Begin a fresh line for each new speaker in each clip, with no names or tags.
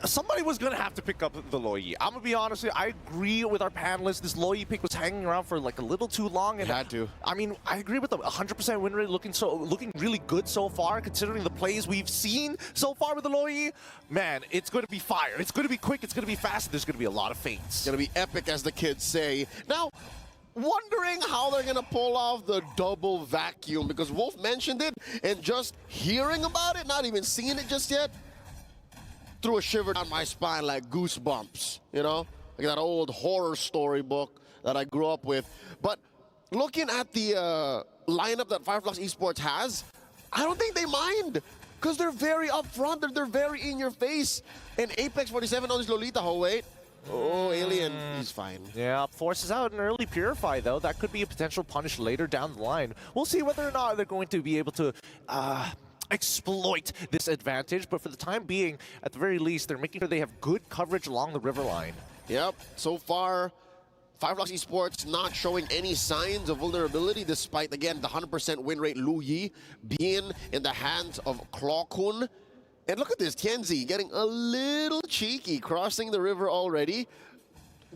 somebody was going to have to pick up the Loyi. I'm going to be honest with you, I agree with our panelists. This Loyi pick was hanging around for like a little too long. And
it had to.
I mean, I agree with the 100% win rate looking really good so far, considering the plays we've seen so far with the Loyi. Man, it's going to be fire. It's going to be quick. It's going to be fast. There's going to be a lot of feints.
It's going to be epic, as the kids say. Now, wondering how they're going to pull off the double vacuum, because Wolf mentioned it, and just hearing about it, not even seeing it just yet, threw a shiver down my spine like goosebumps, you know? Like that old horror storybook that I grew up with. But looking at the lineup that Flux Esports has, I don't think they mind, because they're very upfront, they're very in your face. And Apex 47 on this Lolita, oh wait. Oh, Alien, he's fine.
Yeah, forces out an early Purify, though. That could be a potential punish later down the line. We'll see whether or not they're going to be able to exploit this advantage, but for the time being, at the very least, they're making sure they have good coverage along the river line.
Yep, so far, Flux Esports not showing any signs of vulnerability, despite, again, the 100% win rate Lu Yi being in the hands of Clawkun. And look at this, Tianzi getting a little cheeky, crossing the river already.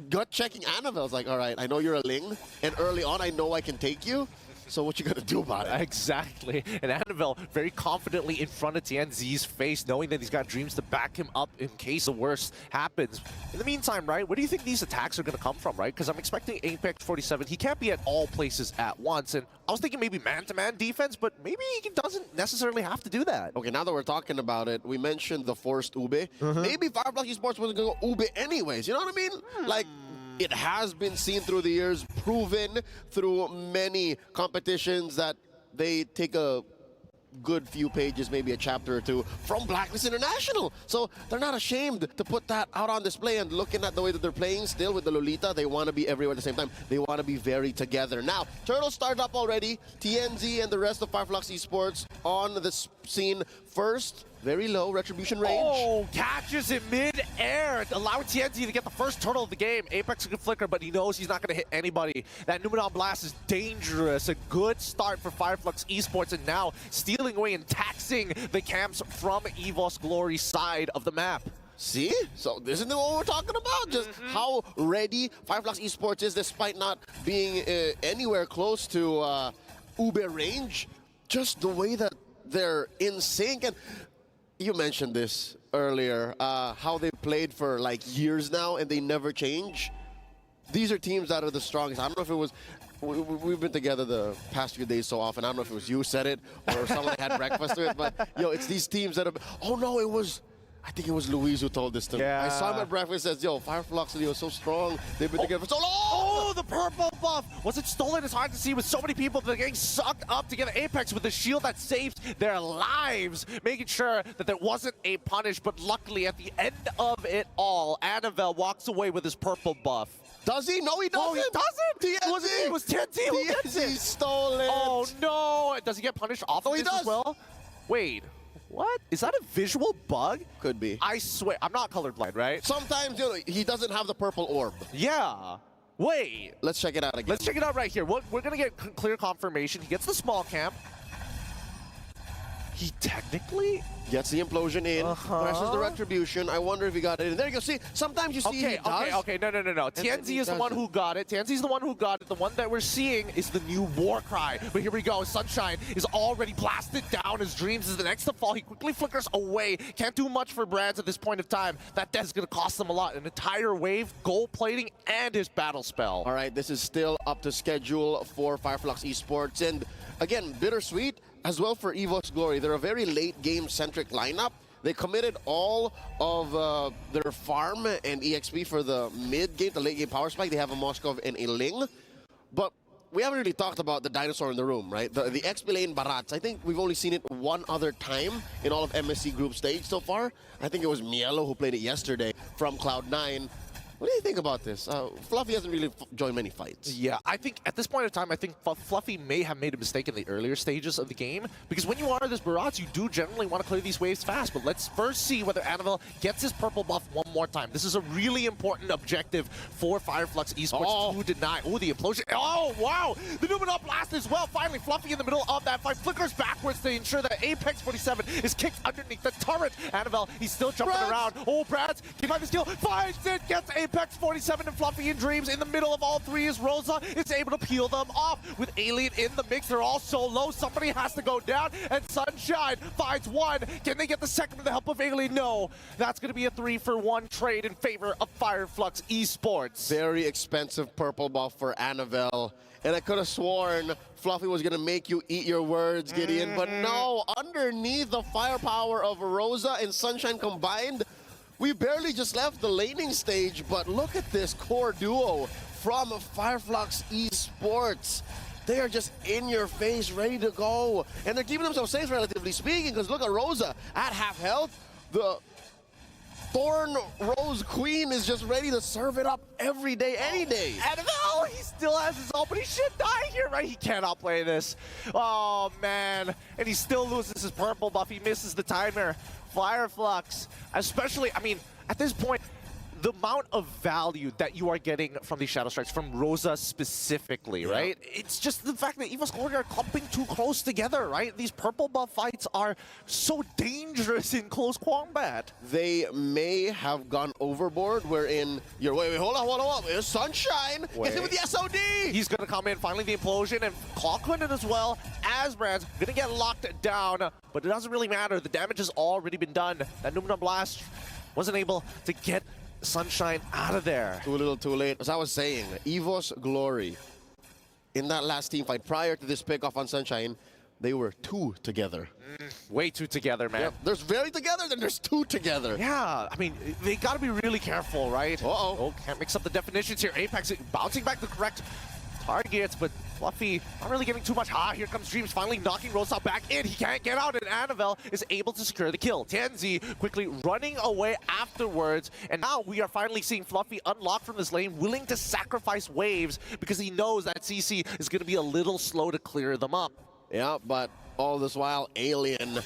Gut-checking Annabelle's like, all right, I know you're a Ling, and early on I know I can take you. So what you gonna do about it?
Exactly. And Annabelle very confidently in front of Tianzi's face, knowing that he's got dreams to back him up in case the worst happens. In the meantime, right, where do you think these attacks are gonna come from, right? Because I'm expecting Apex 47. He can't be at all places at once. And I was thinking maybe man-to-man defense, but maybe he doesn't necessarily have to do that.
Okay, now that we're talking about it, we mentioned the forced Ube. Maybe Flux Esports wasn't gonna go Ube anyways, you know what I mean? Like, it has been seen through the years, proven through many competitions that they take a good few pages, maybe a chapter or two, from Blacklist International. So they're not ashamed to put that out on display, and looking at the way that they're playing still with the Lolita, they want to be everywhere at the same time. They want to be very together. Now, Turtles started up already. TNZ and the rest of Flux Esports on the scene first. Very low retribution range.
Oh, catches in mid-air, allowing TNT to get the first turtle of the game. Apex can flicker, but he knows he's not going to hit anybody. That Numenon Blast is dangerous. A good start for Flux Esports, and now stealing away and taxing the camps from EVOS Glory's side of the map.
See? So this is what we're talking about. Just how ready Flux Esports is, despite not being anywhere close to Ube range. Just the way that they're in sync. And you mentioned this earlier, how they played for like years now and they never change. These are teams that are the strongest. I don't know if it was, we've been together the past few days so often. I don't know if it was you said it or someone had breakfast with it, but yo, it's these teams that have, oh no, it was, I think it was Louise who told this to me. I saw him at breakfast and says, yo, Flux is so strong. They've been together for so long.
Oh, the purple buff. Was it stolen? It's hard to see with so many people. They're getting sucked up to get an Apex with the shield that saved their lives, making sure that there wasn't a punish. But luckily, at the end of it all, Annabelle walks away with his purple buff.
Does he? No, he doesn't.
Oh, he doesn't? It was TNT who gets it.
TNT stole it.
Oh, no. Does he get punished off of this as well? Wait. What? Is that a visual bug?
Could be.
I swear. I'm not colorblind, right?
Sometimes, you know, he doesn't have the purple orb.
Yeah. Wait.
Let's check it out again.
Let's check it out right here. We're going to get clear confirmation. He gets the small camp. He technically
gets the implosion in, presses the retribution. I wonder if he got it in. There you go. See, sometimes you see he does.
Okay. No. TNZ is the one who got it. TNZ is the one who got it. The one that we're seeing is the new war cry. But here we go. Sunshine is already blasted down. His dreams is the next to fall. He quickly flickers away. Can't do much for Brands at this point of time. That death is going to cost them a lot. An entire wave, gold plating, and his battle spell.
All right, this is still up to schedule for Flux Esports. And again, bittersweet as well for EVOS Glory. They're a very late game-centric lineup. They committed all of their farm and EXP for the mid-game, the late-game power spike. They have a Moskov and a Ling. But we haven't really talked about the dinosaur in the room, right? The XP lane Barats. I think we've only seen it one other time in all of MSC group stage so far. I think it was Mielo who played it yesterday from Cloud9. What do you think about this? Fluffy hasn't really joined many fights.
Yeah, I think at this point in time, I think Fluffy may have made a mistake in the earlier stages of the game, because when you are this Barats, you do generally want to clear these waves fast. But let's first see whether Annabelle gets his purple buff one more time. This is a really important objective for Flux Esports to deny. Oh, the implosion. Oh, wow! The Numenor blast as well. Finally, Fluffy in the middle of that fight flickers backwards to ensure that Apex 47 is kicked underneath the turret. Annabelle, he's still jumping around. Oh, Brads, can find the skill. Finds it, gets Apex 47 and Fluffy in Dreams. In the middle of all three is Rosa. Is able to peel them off. With Alien in the mix, they're all so low. Somebody has to go down, and Sunshine finds one. Can they get the second with the help of Alien? No. That's going to be a 3-for-1 trade in favor of Flux Esports.
Very expensive purple buff for Annabelle. And I could have sworn Fluffy was going to make you eat your words, Gideon. But no, underneath the firepower of Rosa and Sunshine combined, we barely just left the laning stage. But look at this core duo from Flux Esports. They are just in your face, ready to go. And they're keeping themselves safe, relatively speaking, because look at Rosa at half health. The Thorn Rose Queen is just ready to serve it up every day, any day.
Annabelle, he still has his ult, but he should die here, right? He cannot play this. Oh, man. And he still loses his purple buff. He misses the timer. Flux, especially, I mean, at this point, the amount of value that you are getting from these Shadow Strikes, from Rosa specifically, right? It's just the fact that EVOS Glory are clumping too close together, right? These purple buff fights are so dangerous in close combat.
They may have gone overboard wherein you're, wait, hold on. It's Sunshine. Get him with the SOD.
He's going to come in, finally the implosion, and Clockwind as well as Brand's going to get locked down, but it doesn't really matter. The damage has already been done. That Numenor Blast wasn't able to get Sunshine out of there.
Too little, too late. As I was saying, EVOS Glory, in that last team fight prior to this pick off on Sunshine, they were two together.
Way two together, man.
Yep. There's very together, then there's two together.
Yeah, I mean, they got to be really careful, right?
Uh-oh.
Oh, can't mix up the definitions here. Apex bouncing back the correct targets, but Fluffy not really getting too much. Here comes Dreams, finally knocking Rosa back in. He can't get out, and Annabelle is able to secure the kill. Tianzi quickly running away afterwards, and now we are finally seeing Fluffy unlock from this lane, willing to sacrifice waves because he knows that CC is going to be a little slow to clear them up.
Yeah, but all this while, Alien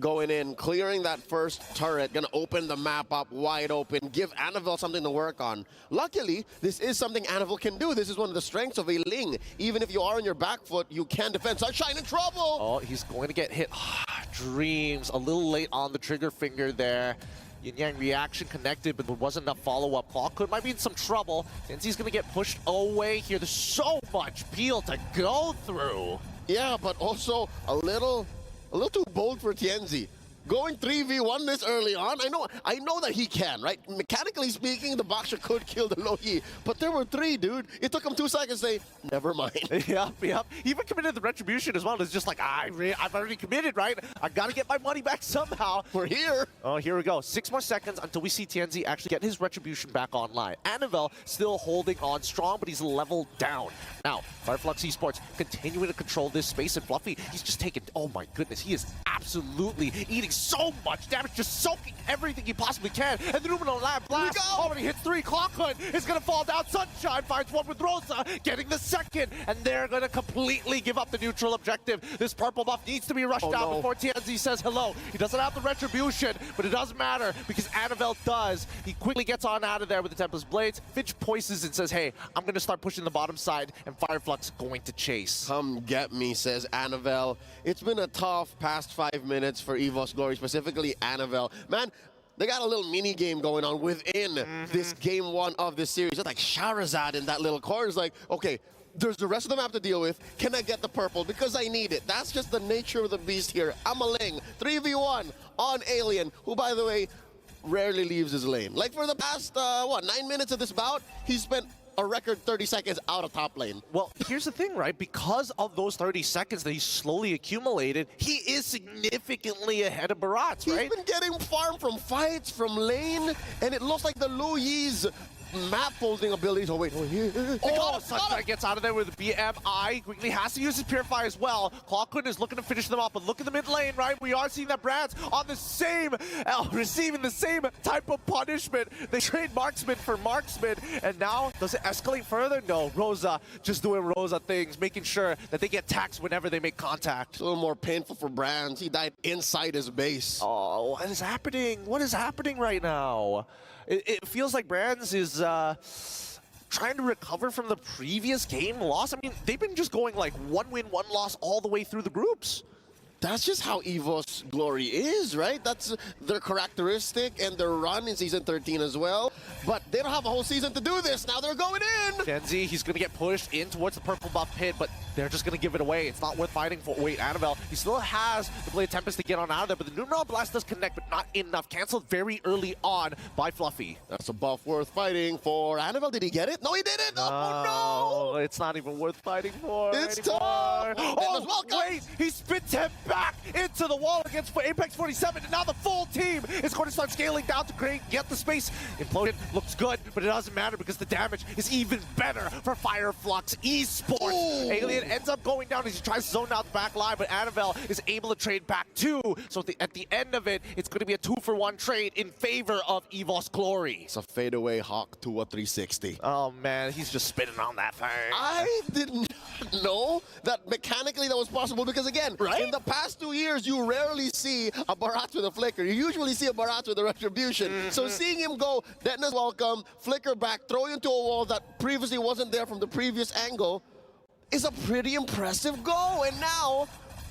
going in, clearing that first turret, gonna open the map up wide open, give Annabelle something to work on. Luckily, this is something Annabelle can do. This is one of the strengths of a Ling. Even if you are on your back foot, you can defend. Sunshine in trouble!
Oh, he's going to get hit. Dreams, a little late on the trigger finger there. Yin Yang reaction connected, but there wasn't enough follow-up. Clockwood might be in some trouble, since he's gonna get pushed away here. There's so much peel to go through.
Yeah, but also a little too bold for Tianzi. Going 3v1 this early on, I know that he can, right? Mechanically speaking, the Boxer could kill the Loyi, but there were three, dude. It took him 2 seconds to say, never mind.
Yep. He even committed the retribution as well. It's just like, I've already committed, right? I gotta get my money back somehow.
We're here.
Oh, here we go. 6 more seconds until we see Tianzi actually get his retribution back online. Annabelle still holding on strong, but he's leveled down. Now, Flux Esports continuing to control this space, and Fluffy, he's just taking, oh my goodness, he is absolutely eating so much damage, just soaking everything he possibly can. And the Numenor Blast already hits 3. Clockwood is going to fall down. Sunshine finds one with Rosa, getting the second, and they're going to completely give up the neutral objective. This purple buff needs to be rushed out before Tianzi says hello. He doesn't have the retribution, but it doesn't matter because Annabelle does. He quickly gets on out of there with the Tempest Blades. Finch poises and says, hey, I'm going to start pushing the bottom side, and Flux going to chase.
Come get me, says Annabelle. It's been a tough past 5 minutes for EVOS Glory, specifically Annabelle. Man, they got a little mini game going on within this game 1 of this series. Just like Shahrazad in that little corner is like, okay, there's the rest of the map to deal with. Can I get the purple? Because I need it. That's just the nature of the beast here. I'm a Ling. 3v1 on Alien, who, by the way, rarely leaves his lane. Like for the past, 9 minutes of this bout, he spent a record 30 seconds out of top lane.
Well, here's the thing, right? Because of those 30 seconds that he's slowly accumulated, he is significantly ahead of Barats, right?
He's been getting farm from fights, from lane, and it looks like the Lu Yi's map folding abilities. Oh, wait.
Oh, Sunshine gets out of there with the BMI. Quickly has to use his Purify as well. Clockwood is looking to finish them off, but look at the mid lane, right? We are seeing that Brad's on the same, receiving the same type of punishment. They trade Marksman for Marksman, and now, does it escalate further? No, Rosa just doing Rosa things, making sure that they get taxed whenever they make contact.
A little more painful for Brands. He died inside his base.
Oh, what is happening? What is happening right now? It feels like Brands is trying to recover from the previous game loss. I mean, they've been just going like 1 win, 1 loss all the way through the groups.
That's just how EVOS glory is, right? That's their characteristic and their run in Season 13 as well. But they don't have a whole season to do this. Now they're going in.
Genzi, he's going to get pushed in towards the purple buff pit, but they're just going to give it away. It's not worth fighting for. Wait, Annabelle, he still has the Blade Tempest to get on out of there, but the Numeral Blast does connect, but not enough. Cancelled very early on by Fluffy.
That's a buff worth fighting for. Annabelle, did he get it? No, he didn't. Oh, no.
It's not even worth fighting for
It's
anymore.
tough.
Oh, wait, he spits him back into the wall against Apex 47, and now the full team is going to start scaling down to get the space. Implosion looks good, but it doesn't matter because the damage is even better for Flux Esports.
Ooh.
Alien ends up going down as he tries to zone out the back line, but Annabelle is able to trade back too. So at the end of it, it's going to be a 2-for-1 trade in favor of EVOS Glory.
It's a fadeaway Hawk to a 360.
Oh man, he's just spinning on that thing.
I didn't know that mechanically that was possible because, again,
right?
In the past 2 years, you rarely see a Barat with a flicker. You usually see a Barat with a retribution. So seeing him go, Detna's welcome, flicker back, throw you into a wall that previously wasn't there from the previous angle is a pretty impressive goal. And now,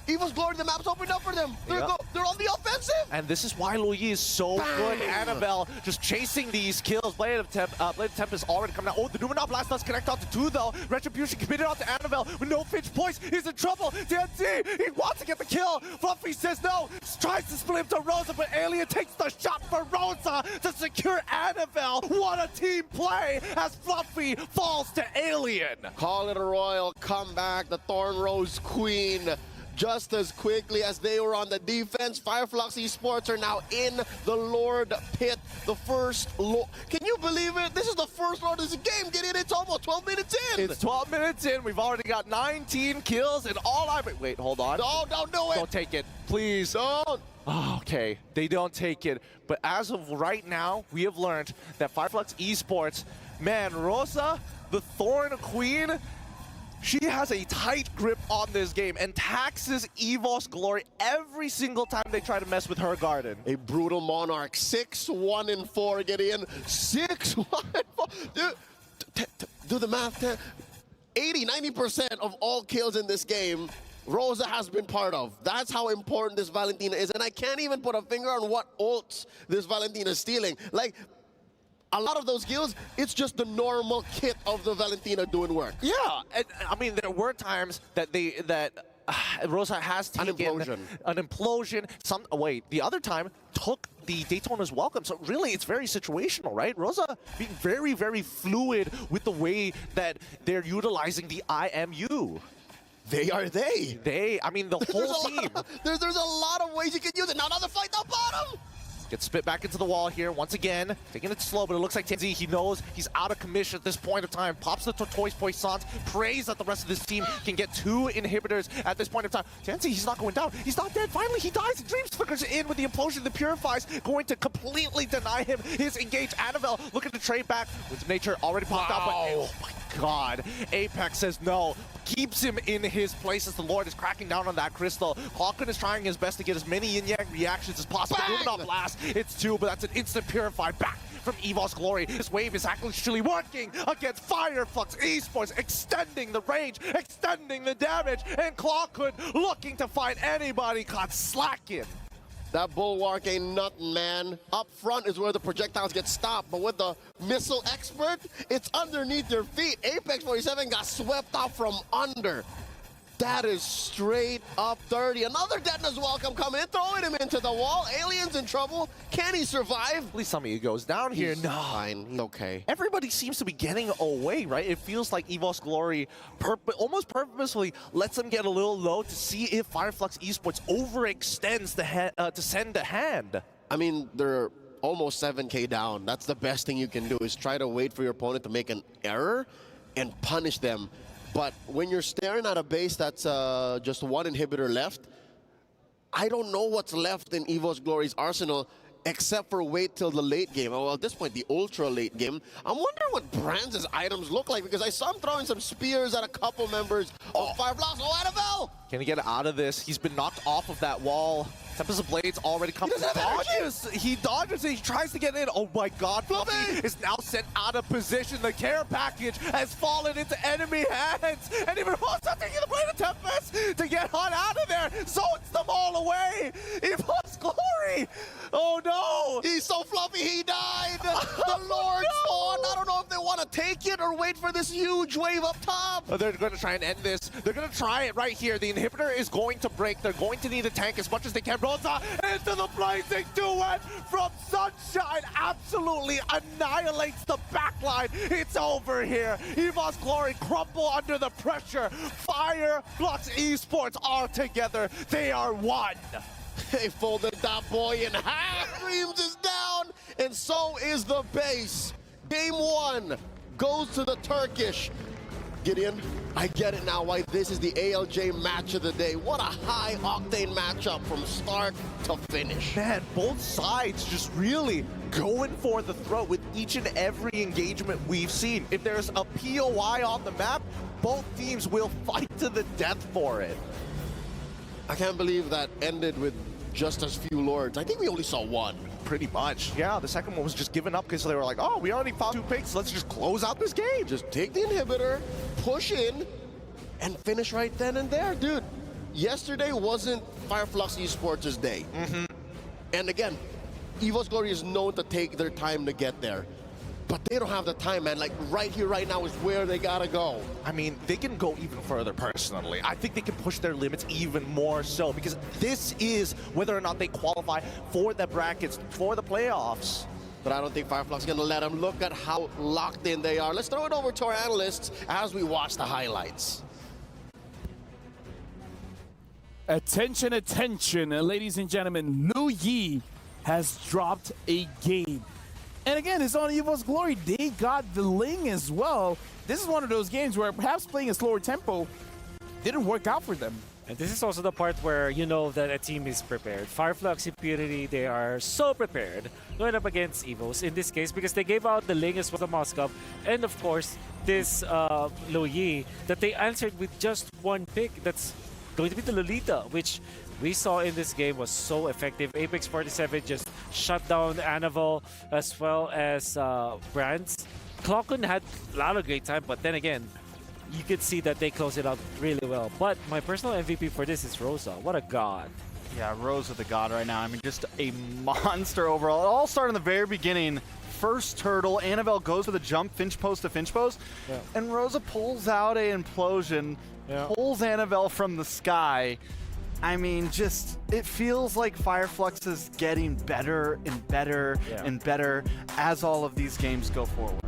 EVOS Glory, the map's opened up for them. They're on the offensive.
And this is why Louis is so good. Annabelle just chasing these kills. Blade of Tempest already coming out. Oh, the Numenor Blast does connect onto 2 though. Retribution committed onto Annabelle with no Finch points. He's in trouble. TNT, he wants to get the kill. Fluffy says no. Tries to split him to Rosa, but Alien takes the shot for Rosa to secure Annabelle. What a team play as Fluffy falls to Alien.
Call it a royal comeback. The Thorn Rose Queen. Just as quickly as they were on the defense, Flux Esports are now in the Lord Pit. The first Lord. Can you believe it? This is the first Lord of this game. Get in. It's almost 12 minutes in.
It's 12 minutes in. We've already got 19 kills and all I... Wait, hold on.
No, don't do it.
Don't take it. Please.
Don't.
Oh, okay, they don't take it. But as of right now, we have learned that Flux Esports, man, Rosa, the Thorn Queen, she has a tight grip on this game and taxes EVOS Glory every single time they try to mess with her garden.
A brutal Monarch, 6-1-4, get in. 6-1-4. Dude, do the math. 80-90% of all kills in this game, Rosa has been part of. That's how important this Valentina is. And I can't even put a finger on what ults this Valentina is stealing. Like, a lot of those kills, it's just the normal kit of the Valentina doing work.
Yeah, and I mean, there were times that Rosa has taken an implosion. The other time took the Daytona's welcome. So really, it's very situational, right? Rosa being very, very fluid with the way that they're utilizing the IMU.
I
mean, the whole team.
There's a lot of ways you can use it. Now another fight down bottom.
Gets spit back into the wall here once again. Taking it slow, but it looks like TNZ, he knows he's out of commission at this point of time. Pops the Tortoise Poissons, prays that the rest of this team can get 2 inhibitors at this point of time. TNZ, he's not going down. He's not dead. Finally, he dies. And Dreams flickers in with the implosion. The Purifies going to completely deny him his engage. Annabelle looking to trade back. With Nature already popped out, but oh my god. Apex says no. Keeps him in his place as the Lord is cracking down on that crystal. Hawken is trying his best to get as many yin-yang reactions as possible. Luminol Blast, it's 2, but that's an instant Purify back from EVOS Glory. This wave is actually working against Flux Esports, extending the range, extending the damage, and Clawhood looking to find anybody caught slacking.
That bulwark ain't nothing, man. Up front is where the projectiles get stopped, but with the missile expert, it's underneath your feet. Apex 47 got swept off from under. That is straight up 30. Another Detna's welcome coming in, throwing him into the wall. Alien's in trouble. Can he survive?
At least some of you goes down here.
He's
no.
Fine. He's okay.
Everybody seems to be getting away, right? It feels like EVOS Glory almost purposefully lets them get a little low to see if Flux Esports overextends to send a hand.
I mean, they're almost 7K down. That's the best thing you can do, is try to wait for your opponent to make an error and punish them. But when you're staring at a base that's just one inhibitor left, I don't know what's left in EVOS Glory's arsenal except for wait till the late game. Well, at this point, the ultra late game. I'm wondering what Brands' items look like, because I saw him throwing some spears at a couple members of FireFlux. Oh, NFL!
Can he get out of this? He's been knocked off of that wall. Tempest of Blades already come. He dodges it. He tries to get in. Oh my God, Fluffy is now sent out of position. The care package has fallen into enemy hands. And even Rosa taking the blade of Tempest to get Hunt out of there. Zones them all away. EVOS Glory. Oh no.
He's so fluffy, he died. The Lord spawn. I don't know if they want to take it or wait for this huge wave up top.
They're going to try and end this. They're going to try it right here. The inhibitor is going to break. They're going to need a tank as much as they can. Rosa into the blazing duet from Sunshine. Absolutely annihilates the backline. It's over here. EVOS Glory crumble under the pressure. Fire, Flux Esports are together. They are one.
They folded that boy in half. Dreams is down, and so is the base. Game 1 goes to the Turkish. Gideon, I get it now why this is the ALJ match of the day. What a high-octane matchup from start to finish.
Man, both sides just really going for the throat with each and every engagement we've seen. If there's a POI on the map, both teams will fight to the death for it.
I can't believe that ended with just as few Lords. I think we only saw one.
Pretty much. Yeah, the second one was just given up because they were like, oh, we already found 2 picks. Let's just close out this game.
Just take the inhibitor, push in, and finish right then and there. Dude, yesterday wasn't FireFlux Esports' day. And again, EVOS Glory is known to take their time to get there. But they don't have the time, man. Like, right here, right now is where they gotta go.
I mean, they can go even further, personally. I think they can push their limits even more so, because this is whether or not they qualify for the brackets, for the playoffs.
But I don't think FireFlux is gonna let them. Look at how locked in they are. Let's throw it over to our analysts as we watch the highlights.
Attention, attention, ladies and gentlemen. Lu Yi has dropped a game. And again, it's on EVOS Glory. They got the Ling as well. This is one of those games where perhaps playing a slower tempo didn't work out for them.
And this is also the part where you know that a team is prepared. FireFlux Impunity, they are so prepared going up against EVOS in this case because they gave out the Ling as well as the Moskov. And of course, this Lu Yi that they answered with just one pick. That's going to be the Lolita, which we saw in this game was so effective. Apex 47 just shut down Anavel as well as Brands. Clockun had a lot of great time, but then again, you could see that they closed it out really well. But my personal MVP for this is Rosa. What a god.
Yeah, Rosa the god right now. I mean, just a monster overall. It all started in the very beginning. First turtle, Anavel goes for the jump, Finch post to Finch post, and Rosa pulls out an implosion, pulls Anavel from the sky. I mean, just, it feels like FireFlux is getting better and better and better as all of these games go forward.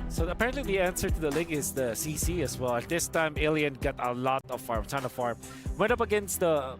So apparently the answer to the Ling is the CC as well. At this time, Alien got a lot of farm, ton of farm. Went up against the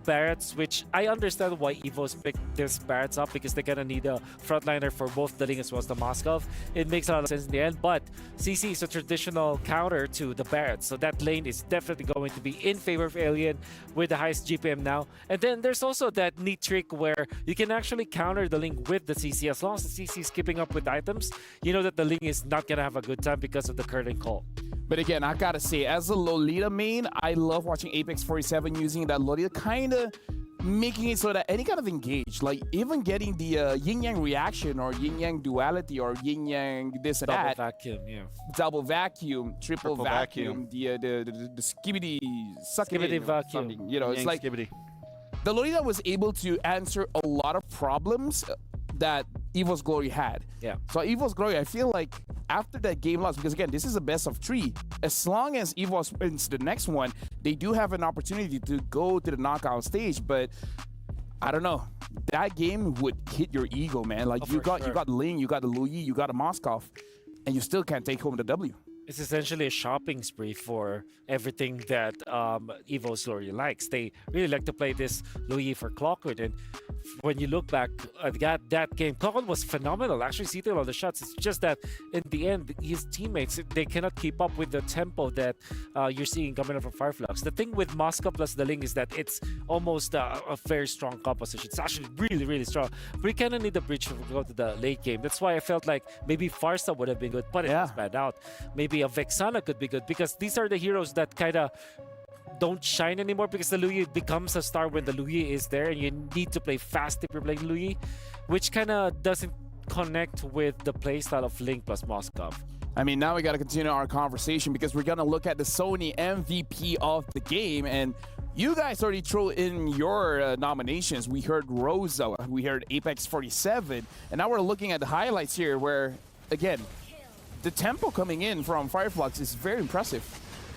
Barretts, which I understand why EVOS picked this Barretts up because they're gonna need a frontliner for both the Ling as well as the Moskov. It makes a lot of sense in the end, but CC is a traditional counter to the Barretts, so that lane is definitely going to be in favor of Alien with the highest GPM now. And then there's also that neat trick where you can actually counter the Ling with the CC. As long as the CC is keeping up with items, you know that the Ling is not gonna have a good time because of the curtain call.
But again, I gotta say, as a Lolita main, I love watching Apex 47 using that Lolita, kind of making it so that any kind of engage, like even getting the yin-yang reaction or yin-yang duality or yin-yang this and that.
Double vacuum,
Double vacuum, triple vacuum, the skibbity
Skibbity vacuum.
Something. You know, it's like
Skibbity.
the Lolita was able to answer a lot of problems that EVOS Glory had.
Yeah.
So EVOS Glory, I feel like after that game loss, because again, this is a best of 3. As long as EVOS wins the next one, they do have an opportunity to go to the knockout stage. But I don't know. That game would hit your ego, man. Like you got Ling, you got the Lu Yi, you got a Moskov, and you still can't take home the W.
It's essentially a shopping spree for everything that EVOS Glory likes. They really like to play this Louis for Clockwood, and when you look back at that game, Clockwood was phenomenal. Actually, see all the shots. It's just that in the end, his teammates, they cannot keep up with the tempo that you're seeing coming up from Fireflux. The thing with Moscow plus the Ling is that it's almost a very strong composition. It's actually really, really strong. But you kind of need a bridge to go to the late game. That's why I felt like maybe Farsa would have been good, but it was bad out. Maybe a Vexana could be good because these are the heroes that kind of don't shine anymore because the Louis becomes a star when the Louis is there, and you need to play fast if you're playing Louis, which kind of doesn't connect with the playstyle of Link plus Moskov.
I mean, now we got to continue our conversation because we're going to look at the Sony MVP of the game, and you guys already threw in your nominations. We heard Rosa, we heard Apex 47, and now we're looking at the highlights here where, again, the tempo coming in from Fireflux is very impressive.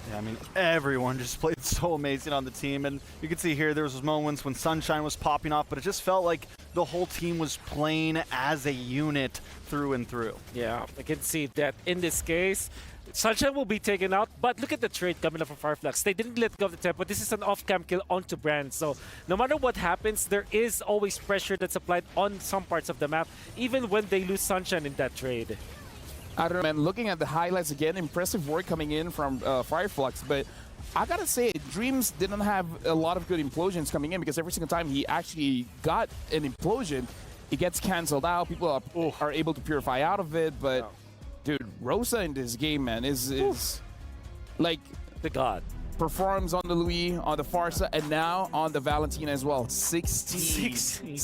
Yeah, I mean, everyone just played so amazing on the team, and you can see here there was moments when Sunshine was popping off, but it just felt like the whole team was playing as a unit through and through.
Yeah, I can see that in this case. Sunshine will be taken out, but look at the trade coming up from Fireflux. They didn't let go of the tempo. This is an off-cam kill onto Brand, so no matter what happens, there is always pressure that's applied on some parts of the map, even when they lose Sunshine in that trade.
I don't know, man. Looking at the highlights again, impressive work coming in from Fireflux, but I gotta say, Dreams didn't have a lot of good implosions coming in because every single time he actually got an implosion, it gets canceled out. People are able to purify out of it, but dude, Rosa in this game, man, is like
the god.
Performs on the Louis, on the Farsa, and now on the Valentina as well. 16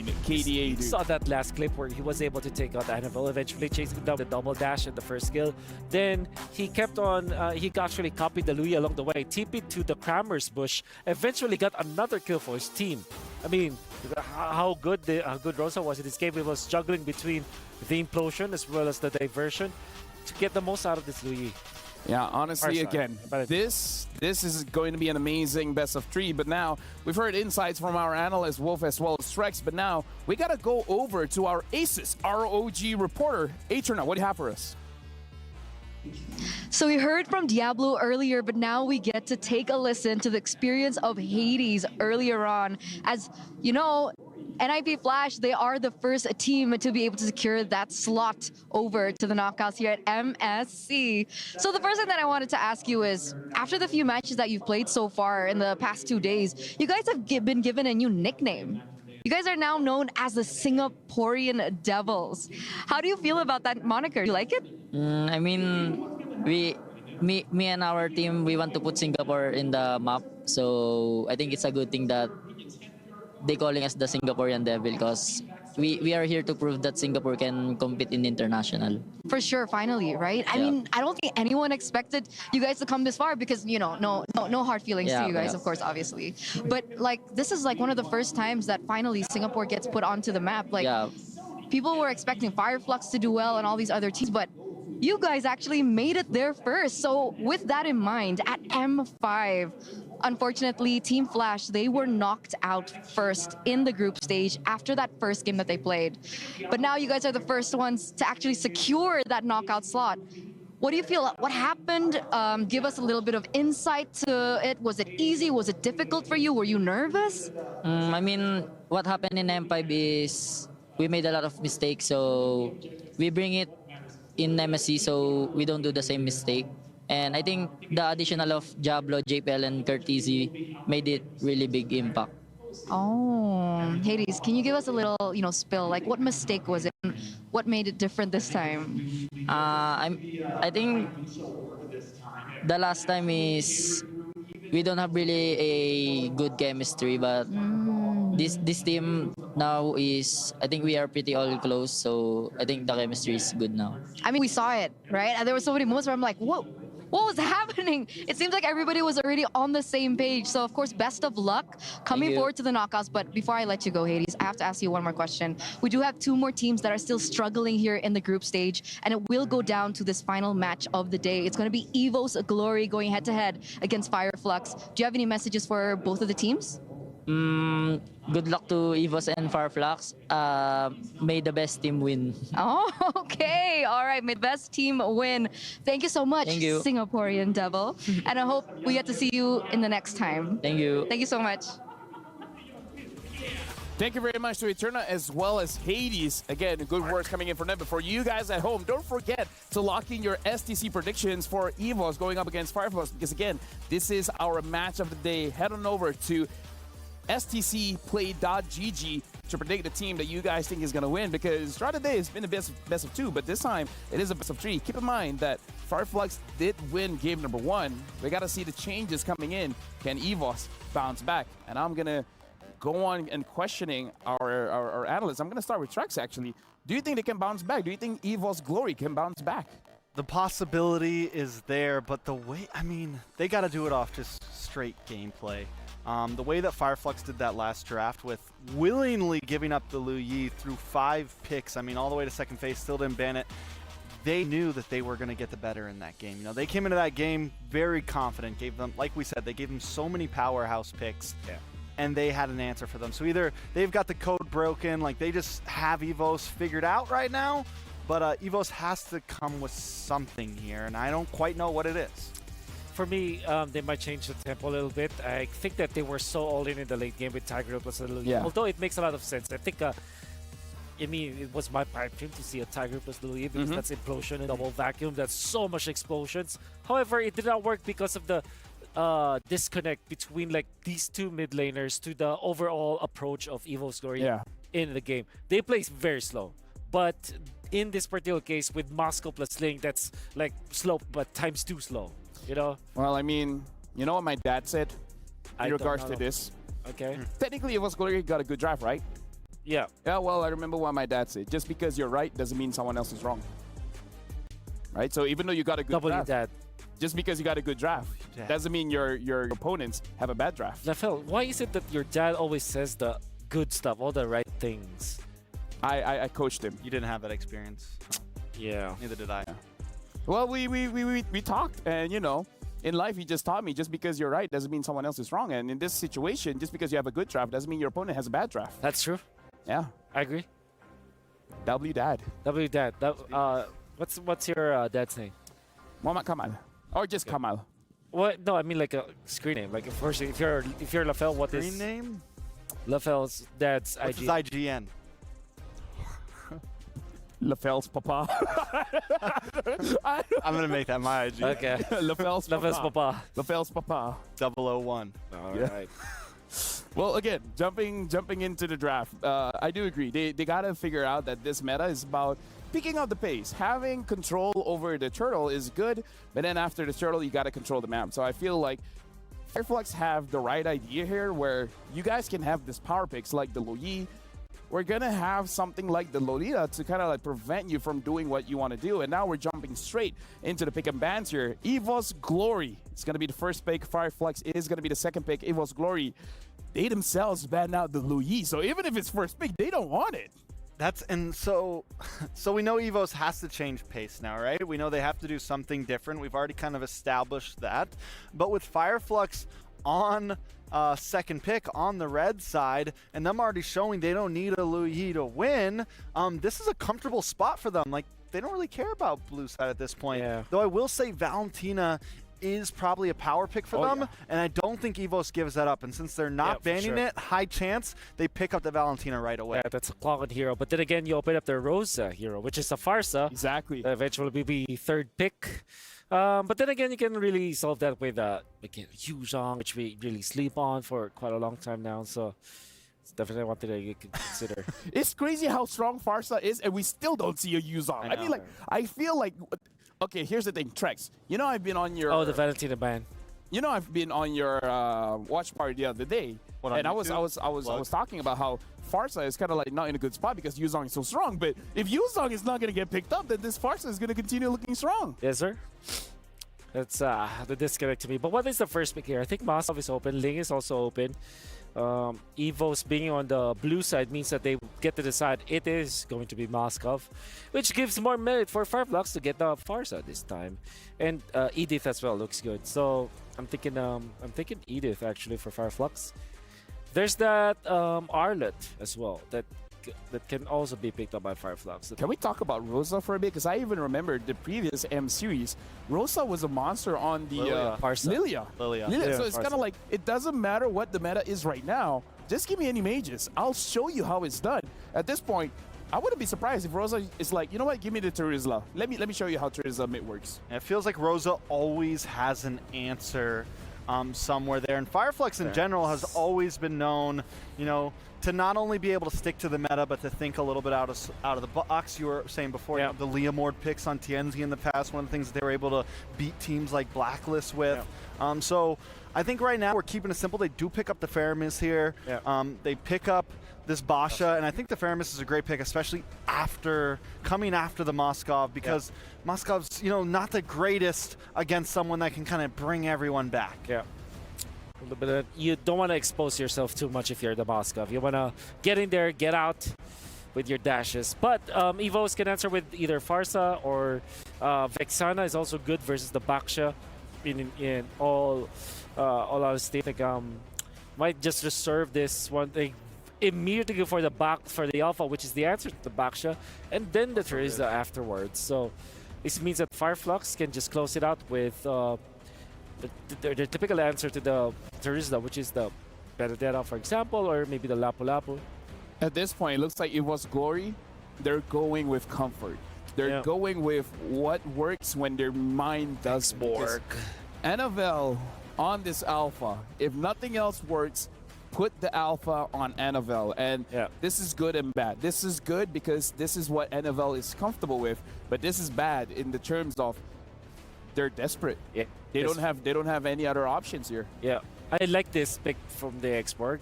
KDA, dude.
Saw that last clip where he was able to take out Annabelle, eventually chasing down the double dash in the first kill. Then he kept on, he actually copied the Louis along the way, TP'd to the Kramer's bush, eventually got another kill for his team. I mean, how good Rosa was in this game. He was juggling between the implosion as well as the diversion to get the most out of this Louis.
Yeah, honestly, again, this is going to be an amazing best of 3, but now we've heard insights from our analyst Wolf as well as Strex, but now we got to go over to our Aces ROG reporter. Atrina, what do you have for us?
So we heard from Diablo earlier, but now we get to take a listen to the experience of Hades earlier on. As you know, NIP Flash, they are the first team to be able to secure that slot over to the knockouts here at MSC. So the first thing that I wanted to ask you is, after the few matches that you've played so far in the past 2 days, you guys have been given a new nickname. You guys are now known as the Singaporean Devils. How do you feel about that moniker? Do you like it?
I mean, me and our team, we want to put Singapore in the map. So I think it's a good thing that they calling us the Singaporean Devil because we are here to prove that Singapore can compete in international.
For sure, finally, right? I mean, I don't think anyone expected you guys to come this far because, you know, no hard feelings to you guys, of course, obviously. But like, this is like one of the first times that finally Singapore gets put onto the map. Like, people were expecting Fireflux to do well and all these other teams, but you guys actually made it there first. So with that in mind, at M5, unfortunately, Team Flash, they were knocked out first in the group stage after that first game that they played. But now you guys are the first ones to actually secure that knockout slot. What do you feel? What happened? Give us a little bit of insight to it. Was it easy? Was it difficult for you? Were you nervous?
I mean, what happened in M5 is we made a lot of mistakes, so we bring it in MSC so we don't do the same mistake. And I think the additional of Diablo, JPL, and Curtizy made it really big impact.
Oh, Hades, can you give us a little, spill? Like, what mistake was it? What made it different this time?
I think the last time is we don't have really a good chemistry, but this team now is, I think we are pretty all close, so I think the chemistry is good now.
I mean, we saw it, right? And there were so many moments where I'm like, whoa. What was happening? It seems like everybody was already on the same page. So, of course, best of luck coming forward to the knockouts. But before I let you go, Hades, I have to ask you one more question. We do have 2 more teams that are still struggling here in the group stage, and it will go down to this final match of the day. It's going to be EVOS Glory going head-to-head against Fireflux. Do you have any messages for both of the teams?
Good luck to EVOS and Farflux. May the best team win.
Oh, okay. All right. May the best team win. Thank you so much,
Thank you.
Singaporean Devil. And I hope we get to see you in the next time.
Thank you.
Thank you so much.
Thank you very much to Eterna as well as Hades. Again, good words coming in from them. But for you guys at home, don't forget to lock in your STC predictions for EVOS going up against Fireflux, because again, this is our match of the day. Head on over to stcplay.gg to predict the team that you guys think is going to win, because throughout the day it's been a best of 2, but this time it is a best of 3. Keep in mind that Fireflux did win game number 1. We got to see the changes coming in. Can EVOS bounce back? And I'm going to go on and questioning our analysts. I'm going to start with Trex, actually. Do you think they can bounce back? Do you think EVOS Glory can bounce back?
The possibility is there, but the way, I mean, they got to do it off just straight gameplay. The way that Fireflux did that last draft with willingly giving up the Lu Yi through 5 picks, I mean, all the way to second phase, still didn't ban it. They knew that they were going to get the better in that game. You know, they came into that game very confident, gave them, like we said, they gave them so many powerhouse picks. Yeah. And they had an answer for them. So either they've got the code broken, like they just have EVOS figured out right now, but EVOS has to come with something here, and I don't quite know what it is.
For me, they might change the tempo a little bit. I think that they were so all in the late game with Tiger plus a little.
Yeah.
Although it makes a lot of sense. I think, I mean, it was my pipe dream to see a Tiger plus Louis, because that's implosion and double vacuum. That's so much explosions. However, it did not work because of the disconnect between like these two mid laners to the overall approach of EVOS Glory in the game. They play very slow, but in this particular case with Moscow plus Link, that's like slow but times 2 slow. You know?
Well, I mean, you know what my dad said in regards to this?
Okay.
Technically, EVOS Glory got a good draft, right?
Yeah.
Yeah, well, I remember what my dad said. Just because you're right doesn't mean someone else is wrong. Right? So even though you got a good draft,
Dad.
just because you got a good draft doesn't mean your opponents have a bad draft.
Lafel, why is it that your dad always says the good stuff, all the right things?
I coached him.
You didn't have that experience.
Yeah.
Neither did I.
Well, we talked, and you know, in life he just taught me just because you're right doesn't mean someone else is wrong. And in this situation, just because you have a good draft doesn't mean your opponent has a bad draft.
That's true.
Yeah.
I agree.
W Dad.
W Dad. What's your dad's name?
Muhammad Kamal. Or just Kamal.
What? No, I mean like a screen name. Like if you're Lafel, what is
Screen name?
Lafel's dad's
What's
IG?
his IGN?
Lafel's papa.
I'm gonna make that my IG.
Okay.
Lafel's
papa.
Lafel's papa.
001.
All
Yeah.
right.
Well, again, jumping into the draft, I do agree. They gotta figure out that this meta is about picking up the pace. Having control over the turtle is good, but then after the turtle, you gotta control the map. So I feel like Fireflux have the right idea here, where you guys can have this power picks like the Loyi. We're gonna have something like the Lolita to kind of like prevent you from doing what you want to do. And now we're jumping straight into the pick and bans here. EVOS Glory. It's gonna be the first pick. Fireflux is gonna be the second pick. EVOS Glory. They themselves banned out the Louis, so even if it's first pick, they don't want it.
So we know EVOS has to change pace now, right? We know they have to do something different. We've already kind of established that. But with Fireflux on second pick on the red side, and them already showing they don't need a Lu Yi to win, this is a comfortable spot for them. Like, they don't really care about blue side at this point.
Yeah.
Though I will say Valentina is probably a power pick for them, and I don't think EVOS gives that up. And since they're not banning it, high chance they pick up the Valentina right away.
Yeah, that's a clogged hero. But then again, you open up the Rosa hero, which is a Farsa.
Exactly.
Eventually be third pick. But then again, you can really solve that with Yuzhong, which we really sleep on for quite a long time now. So it's definitely one thing that you can consider.
It's crazy how strong Farsa is, and we still don't see a Yuzhong. I mean, like, I feel like, okay, here's the thing, Trex. You know, I've been on your...
Oh, the Valentina ban.
You know, I've been on your watch party the other day, and I was talking about how Farsa is kind of like not in a good spot because Yuzhong is so strong. But if Yuzhong is not going to get picked up, then this Farsa is going to continue looking strong.
Yes, sir. That's the disconnect to me. But what is the first pick here? I think Moscow is open. Ling is also open. EVOS being on the blue side means that they get to decide it is going to be Moscow, which gives more merit for Fireflux to get the Farsa this time. And Edith as well looks good. So I'm thinking Edith actually for Fireflux. There's that Arlet as well that can also be picked up by Fireflux.
Can we talk about Rosa for a bit? Because I even remember the previous M series, Rosa was a monster on the
Lilia.
Lilia.
Lilia.
So it's kind of like, it doesn't matter what the meta is right now. Just give me any mages. I'll show you how it's done. At this point, I wouldn't be surprised if Rosa is like, you know what, give me the Terizla. Let me show you how Terizla mid works.
And it feels like Rosa always has an answer somewhere there. And Fireflux in general has always been known, you know, to not only be able to stick to the meta, but to think a little bit out of the box. You were saying before, you know, the Leomord picks on TNZ in the past, one of the things they were able to beat teams like Blacklist with. So I think right now we're keeping it simple. They do pick up the Faramis here. They pick up this Basha, and I think the Faramis is a great pick, especially coming after the Moskov, because Moskov's, you know, not the greatest against someone that can kind of bring everyone back.
But you don't want to expose yourself too much if you're the Moskov. You want to get in there, get out with your dashes. But EVOS can answer with either Farsa or Vexana is also good versus the Baksha in all honesty. I think might just reserve this one thing immediately for the Alpha, which is the answer to the Baksha, and then the Terizla afterwards. So this means that Fireflux can just close it out with the typical answer to the Terizla, which is the Benedetta, for example, or maybe the Lapu Lapu.
At this point, it looks like EVOS Glory, they're going with comfort. They're going with what works when their mind does work. Annabelle on this Alpha, if nothing else works, put the Alpha on Annabelle. And this is good and bad. This is good because this is what Annabelle is comfortable with, but this is bad in the terms of they're desperate. They don't have any other options here.
I like this pick from the Xborg,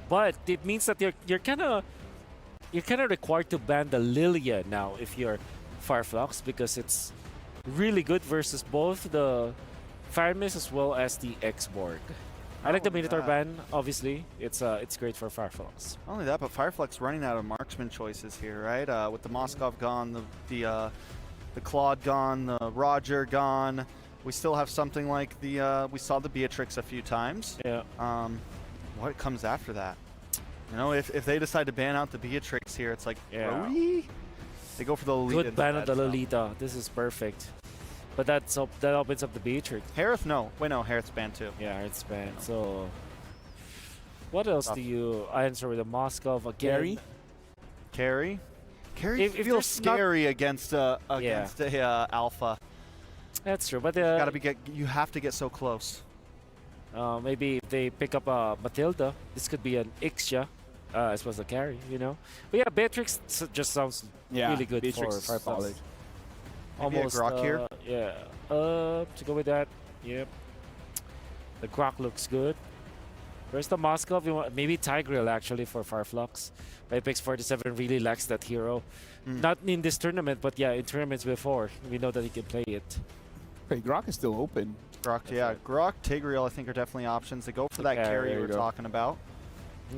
but it means that you're kind of required to ban the Lilia now if you're Fireflux, because it's really good versus both the Faramis as well as the Xborg. I like the Minotaur ban, obviously. It's great for Fireflux.
Not only that, but Fireflux running out of marksman choices here, right? With the Moskov gone, the Claude gone, the Roger gone. We still have something like we saw the Beatrix a few times. What comes after that? You know, if they decide to ban out the Beatrix here, it's like, Brody? They go for the Lolita.
Good ban of the Lolita. This is perfect. But that opens up the Beatrix.
Harith, no. Wait, no, Harith's banned too.
Yeah, Harith's banned. So, what else do you answer with a Moskov again?
Carry if feels scary against a Alpha.
That's true, but
you have to get so close.
Maybe if they pick up a Matilda, this could be an Ixia, as well as a carry, you know. But yeah, Beatrix just sounds really good
Beatrix
for
solid.
Almost
a Grok here.
To go with that. Yep. The Grok looks good. Where's the Moskov? Maybe Tigreal actually for Fireflux. But Apex 47 really lacks that hero. Not in this tournament, but yeah, in tournaments before. We know that he can play it.
Hey, Grok is still open.
Grok, Grok, Tigreal, I think are definitely options. They go for that carry we were talking about.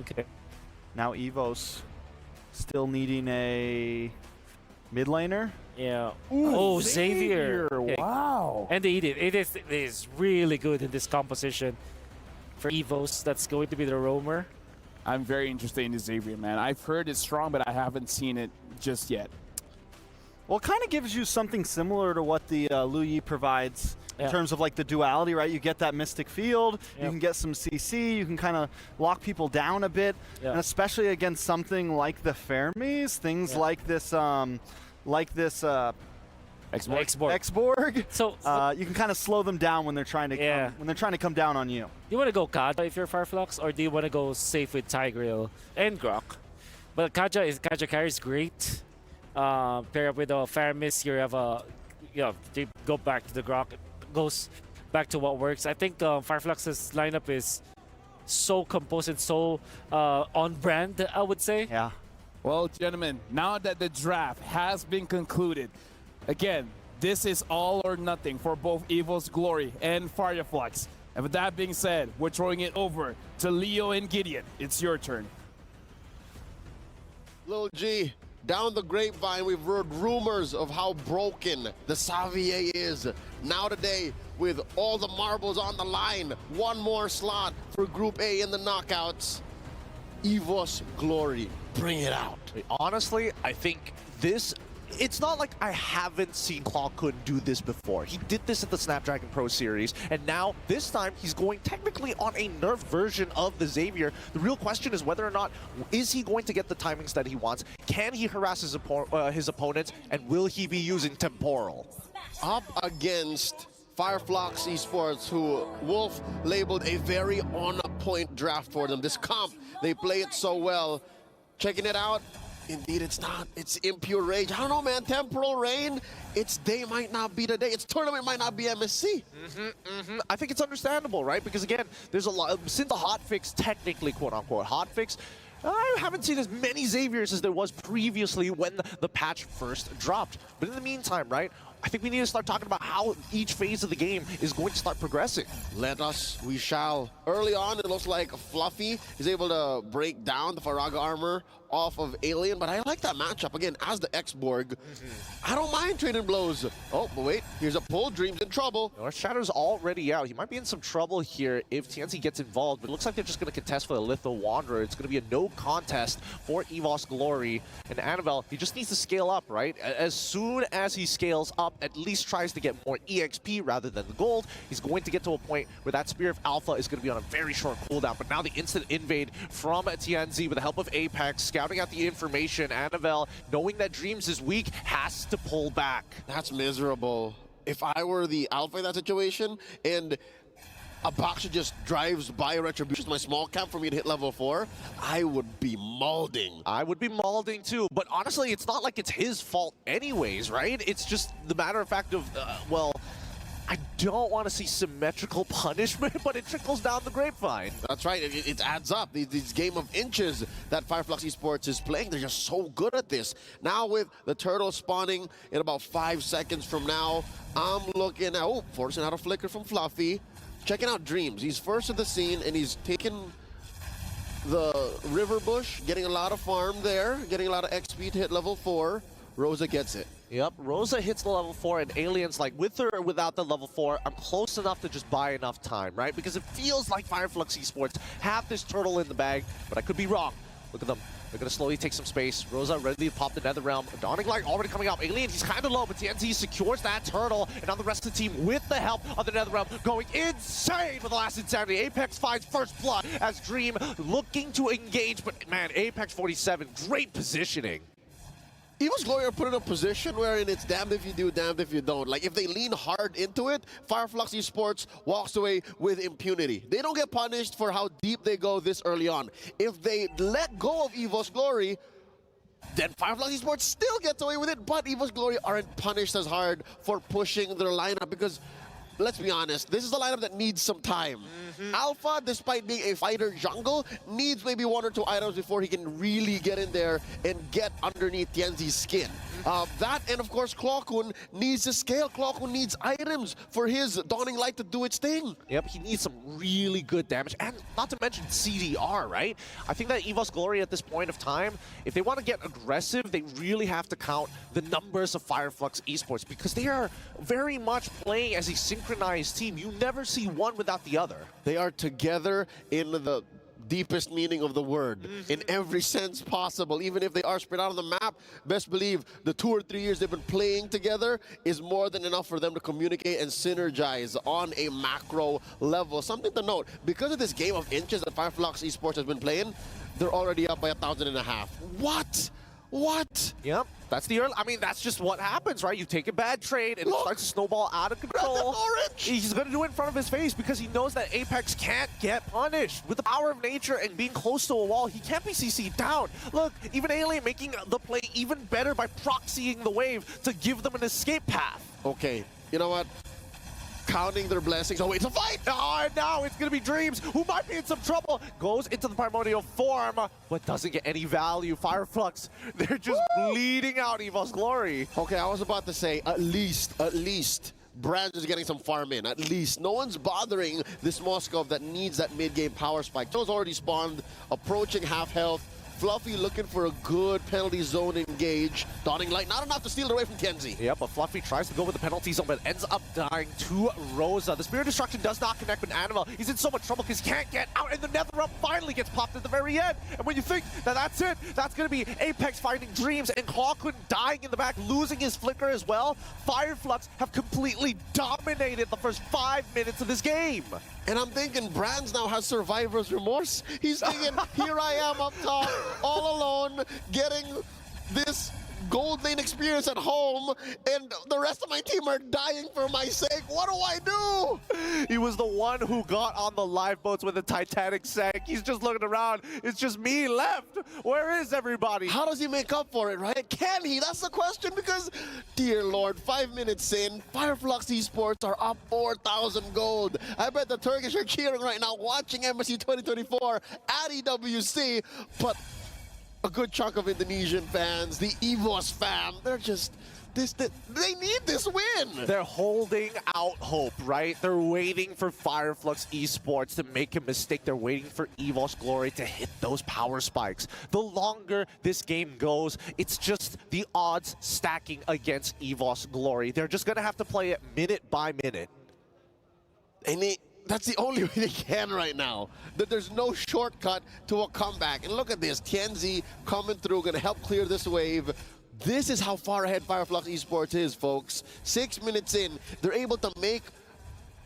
Okay.
Now EVOS still needing a mid laner.
Yeah.
Ooh,
Xavier. Okay.
Wow.
And they eat it. It is really good in this composition for EVOS. That's going to be the roamer.
I'm very interested in the Xavier, man. I've heard it's strong, but I haven't seen it just yet.
Well, it kind of gives you something similar to what the Lu Yi provides in terms of like the duality, right? You get that Mystic Field, you can get some CC, you can kind of lock people down a bit, and especially against something like the Fermis, things like this Xborg.
So
you can kind of slow them down when they're trying to come down on you.
You want to go Kaja if you're Fireflux, or do you want to go safe with Tigreal and Grok? But Kaja carries great. Pair up with a Faramis, they go back to the Grok. It goes back to what works. I think Fireflux's lineup is so composed and so on brand, I would say.
Yeah.
Well, gentlemen, now that the draft has been concluded, again, this is all or nothing for both EVOS Glory and Fireflux. And with that being said, we're throwing it over to Leo and Gideon. It's your turn.
Lil G, down the grapevine, we've heard rumors of how broken the Xavier is. Now today, with all the marbles on the line, one more slot for Group A in the knockouts. EVOS Glory. Bring it out.
Honestly, I think this... It's not like I haven't seen Clawkun do this before. He did this at the Snapdragon Pro Series, and now, this time, he's going technically on a nerfed version of the Xavier. The real question is whether or not, is he going to get the timings that he wants? Can he harass his opponents? And will he be using Temporal?
Up against Flux Esports, who Wolf labeled a very on-point draft for them. This comp, they play it so well. Checking it out. Indeed, it's not. It's impure rage. I don't know, man. Temporal Rain, its day might not be the day. Its tournament might not be MSC.
I think it's understandable, right? Because again, there's a lot, since the hotfix, technically, quote-unquote, hotfix, I haven't seen as many Xaviers as there was previously when the patch first dropped. But in the meantime, right, I think we need to start talking about how each phase of the game is going to start progressing.
Let us, we shall. Early on, it looks like Fluffy is able to break down the Faraga armor off of Alien, but I like that matchup. Again, as the X-Borg, I don't mind trading blows. Oh, but wait, here's a pull. Dream's in trouble.
North Shadow's already out. He might be in some trouble here if TNC gets involved, but it looks like they're just going to contest for the Litho Wanderer. It's going to be a no contest for EVOS Glory. And Annabelle, he just needs to scale up, right? As soon as he scales up, at least tries to get more EXP rather than the gold, he's going to get to a point where that Spear of Alpha is going to be on a very short cooldown. But now the instant invade from TNZ with the help of Apex, scouting out the information. Annabelle, knowing that Dreams is weak, has to pull back.
That's miserable. If I were the Alpha in that situation, and a Baksha just drives by Retribution, my small cap for me to hit level 4, I would be maulding.
I would be maulding too, but honestly, it's not like it's his fault anyways, right? It's just the matter of fact of, well, I don't want to see symmetrical punishment, but it trickles down the grapevine.
That's right, it adds up. These game of inches that Flux Esports is playing, they're just so good at this. Now with the turtle spawning in about 5 seconds from now, I'm looking at, oh, forcing out a flicker from Fluffy. Checking out Dreams. He's first at the scene, and he's taking the river bush, getting a lot of farm there, getting a lot of XP to hit level 4. Rosa gets it.
Yep, Rosa hits the level 4, and Alien's like, with or without the level 4, I'm close enough to just buy enough time, right? Because it feels like Flux Esports have this turtle in the bag, but I could be wrong. Look at them. They're going to slowly take some space. Rosa ready to pop the Nether Realm. Dawning Light already coming out. Alien, he's kind of low, but TNT secures that turtle. And now the rest of the team, with the help of the Nether Realm, going insane with the last insanity. Apex finds first blood as Dream looking to engage. But man, Apex 47, great positioning.
EVOS Glory are put in a position wherein it's damned if you do, damned if you don't. Like, if they lean hard into it, Flux Esports walks away with impunity. They don't get punished for how deep they go this early on. If they let go of EVOS Glory, then Flux Esports still gets away with it, but EVOS Glory aren't punished as hard for pushing their lineup because, let's be honest, this is a lineup that needs some time. Alpha, despite being a fighter jungle, needs maybe 1 or 2 items before he can really get in there and get underneath Tienzi's skin. That, and of course, Clawkun needs to scale. Clawkun needs items for his Dawning Light to do its thing.
Yep, he needs some really good damage, and not to mention CDR, right? I think that EVOS Glory at this point of time, if they want to get aggressive, they really have to count the numbers of Flux Esports because they are very much playing as a synchronized team. You never see one without the other.
They are together in the deepest meaning of the word, in every sense possible. Even if they are spread out on the map, best believe the 2 or 3 years they've been playing together is more than enough for them to communicate and synergize on a macro level. Something to note, because of this game of inches that Flux Esports has been playing, they're already up by 1,500. What? What?
Yep, that's the early. I mean, that's just what happens, right? You take a bad trade and it starts to snowball out of control. He's going to do it in front of his face because he knows that Apex can't get punished. With the power of nature and being close to a wall, he can't be CC'd down. Look, even Alien making the play even better by proxying the wave to give them an escape path.
Okay, you know what? Counting their blessings. Oh, wait, it's a fight!
Oh, and now it's going to be Dreams, who might be in some trouble. Goes into the primordial form, but doesn't get any value. Flux, they're just bleeding out EVOS Glory.
Okay, I was about to say, at least, Brands is getting some farm in, at least. No one's bothering this Moskov that needs that mid-game power spike. Joe's already spawned, approaching half health. Fluffy looking for a good penalty zone engage. Dawning Light, not enough to steal it away from Tianzi.
Yep, but Fluffy tries to go with the penalty zone, but ends up dying to Rosa. The Spear of Destruction does not connect with Annabelle. He's in so much trouble because he can't get out, and the Nether Realm finally gets popped at the very end. And when you think that that's it, that's going to be Apex finding Dreams, and Clawkun dying in the back, losing his flicker as well. Fireflux have completely dominated the first 5 minutes of this game.
And I'm thinking Brands now has survivor's remorse. He's thinking, here I am up top, all alone, getting this gold lane experience at home, and the rest of my team are dying for my sake. What do I do?
He was the one who got on the lifeboats when the Titanic sank. He's just looking around. It's just me left. Where is everybody?
How does he make up for it, right? Can he? That's the question, because, dear Lord, 5 minutes in, Fireflux Esports are up 4,000 gold. I bet the Turkish are cheering right now, watching MSC 2024 at EWC, but a good chunk of Indonesian fans, the EVOS fam, they're just, they need this win.
They're holding out hope, right? They're waiting for Fireflux Esports to make a mistake. They're waiting for EVOS Glory to hit those power spikes. The longer this game goes, it's just the odds stacking against EVOS Glory. They're just going to have to play it minute by minute.
And that's the only way they can right now. That there's no shortcut to a comeback. And look at this, Tianzi coming through, gonna help clear this wave. This is how far ahead Fireflux Esports is, folks. 6 minutes in, they're able to make,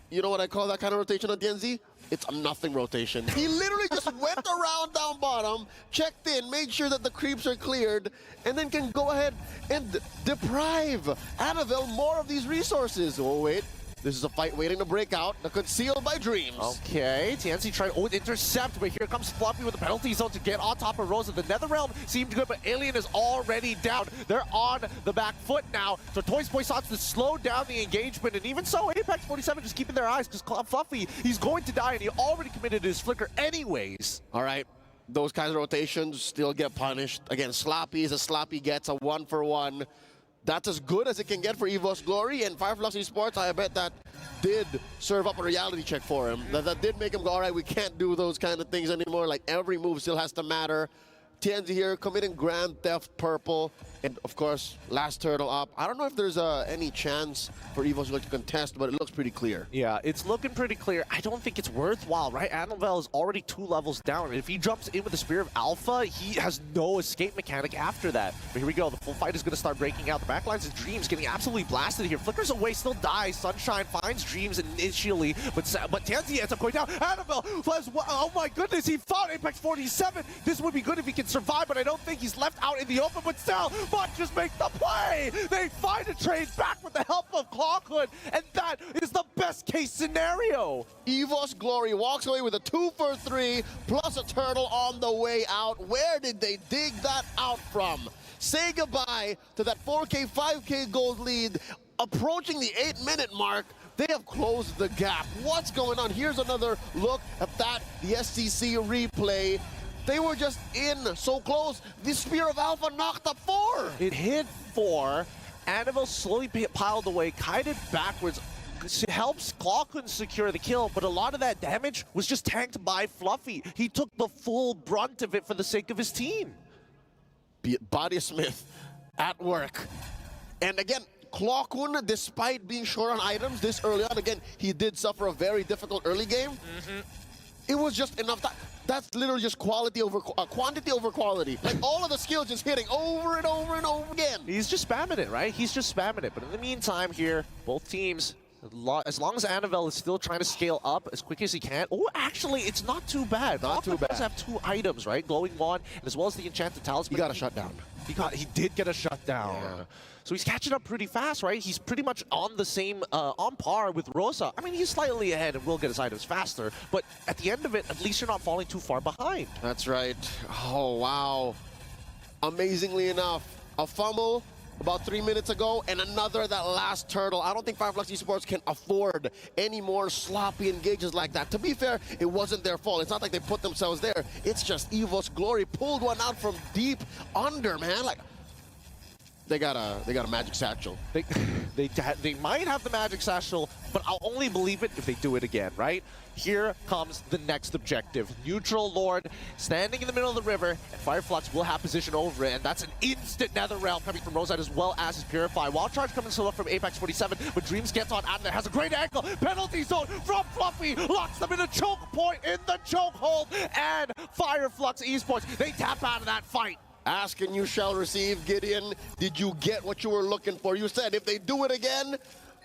you know what I call that kind of rotation on Tianzi? It's a nothing rotation. He literally just went around down bottom, checked in, made sure that the creeps are cleared, and then can go ahead and deprive Annabelle more of these resources. Oh, wait. This is a fight waiting to break out, concealed by Dreams.
Okay, Tianzi tried to intercept, but here comes Fluffy with the penalty zone to get on top of Rosa. The Netherrealm seemed good, but Alien is already down. They're on the back foot now, so Toys Boy starts to slow down the engagement, and even so, Apex 47 just keeping their eyes, because Fluffy, he's going to die, and he already committed his flicker anyways.
All right, those kinds of rotations still get punished. Again, Sloppy is a Sloppy gets a 1-for-1. That's as good as it can get for EVOS Glory, and Fireflux Esports, I bet that did serve up a reality check for him. That did make him go, all right, we can't do those kind of things anymore. Like, every move still has to matter. Tianzi here committing Grand Theft Purple, and of course, last turtle up. I don't know if there's any chance for EVOS to contest, but it looks pretty clear.
Yeah, it's looking pretty clear. I don't think it's worthwhile, right? Annabelle is already 2 levels down, and if he jumps in with the Spear of Alpha, he has no escape mechanic after that. But here we go, the full fight is going to start breaking out. The backlines of Dreams getting absolutely blasted here. Flickers away, still dies. Sunshine finds Dreams initially, but Tianzi ends up going down. Annabelle, oh my goodness, he fought Apex 47. This would be good if he can survive, but I don't think he's left out in the open, but still, Bot just makes the play! They find a trade back with the help of Clawkun, and that is the best case scenario!
EVOS Glory walks away with a 2-for-3, plus a turtle on the way out. Where did they dig that out from? Say goodbye to that 4K, 5K gold lead. Approaching the 8-minute mark, they have closed the gap. What's going on? Here's another look at that, the SCC replay. They were just in so close. The Spear of Alpha knocked up 4.
It hit 4. Annabelle slowly piled away, kited backwards. Helps Clawkun secure the kill, but a lot of that damage was just tanked by Fluffy. He took the full brunt of it for the sake of his team.
Body Smith at work. And again, Clawkun, despite being short on items this early on, again, he did suffer a very difficult early game. It was just enough time. That's literally just quality over quantity over quality. Like, all of the skills just hitting over and over and over again.
He's just spamming it, right? He's just spamming it. But in the meantime here, both teams, as long as Annabelle is still trying to scale up as quick as he can. Oh, actually, it's not too bad.
Not too bad.
Does have 2 items, right? Glowing Wand, and as well as the Enchanted Talisman.
He got a shutdown.
He did get a shutdown.
Yeah.
So he's catching up pretty fast, right? He's pretty much on the same, on par with Rosa. I mean, he's slightly ahead and will get his items faster, but at the end of it, at least you're not falling too far behind.
That's right. Oh, wow. Amazingly enough, a fumble about 3 minutes ago, and another that last turtle. I don't think Fireflux Esports can afford any more sloppy engages like that. To be fair, it wasn't their fault. It's not like they put themselves there. It's just EVOS Glory pulled one out from deep under, man. Like, They got a magic satchel.
They might have the magic satchel, but I'll only believe it if they do it again, right? Here comes the next objective. Neutral Lord standing in the middle of the river, and Fireflux will have position over it, and that's an instant Nether Realm coming from Rosite as well as his Purify. Wild Charge coming solo from Apex 47, but Dreams gets on out of there, has a great angle. Penalty zone from Fluffy, locks them in a choke point in the chokehold, and Fireflux Esports, they tap out of that fight.
Ask and you shall receive. Gideon, did you get what you were looking for? You said if they do it again,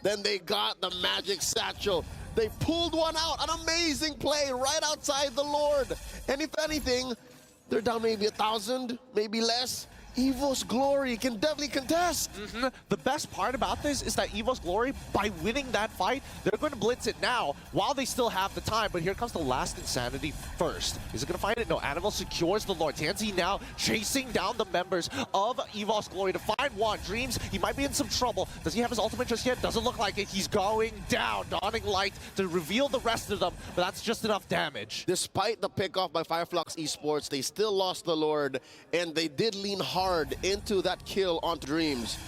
then they got the magic satchel. They pulled one out, an amazing play right outside the Lord. And if anything, they're down maybe 1,000, maybe less. EVOS Glory can definitely contest.
The best part about this is that EVOS Glory, by winning that fight, they're going to blitz it now while they still have the time. But here comes the last Insanity first. Is it going to find it? No, Annabelle secures the Lord. TNZ now chasing down the members of EVOS Glory to find one. Dreams, he might be in some trouble. Does he have his ultimate just yet? Doesn't look like it. He's going down. Dawning Light to reveal the rest of them, but that's just enough damage.
Despite the pickoff by Fireflux Esports, they still lost the Lord, and they did lean hard into that kill onto Dreams.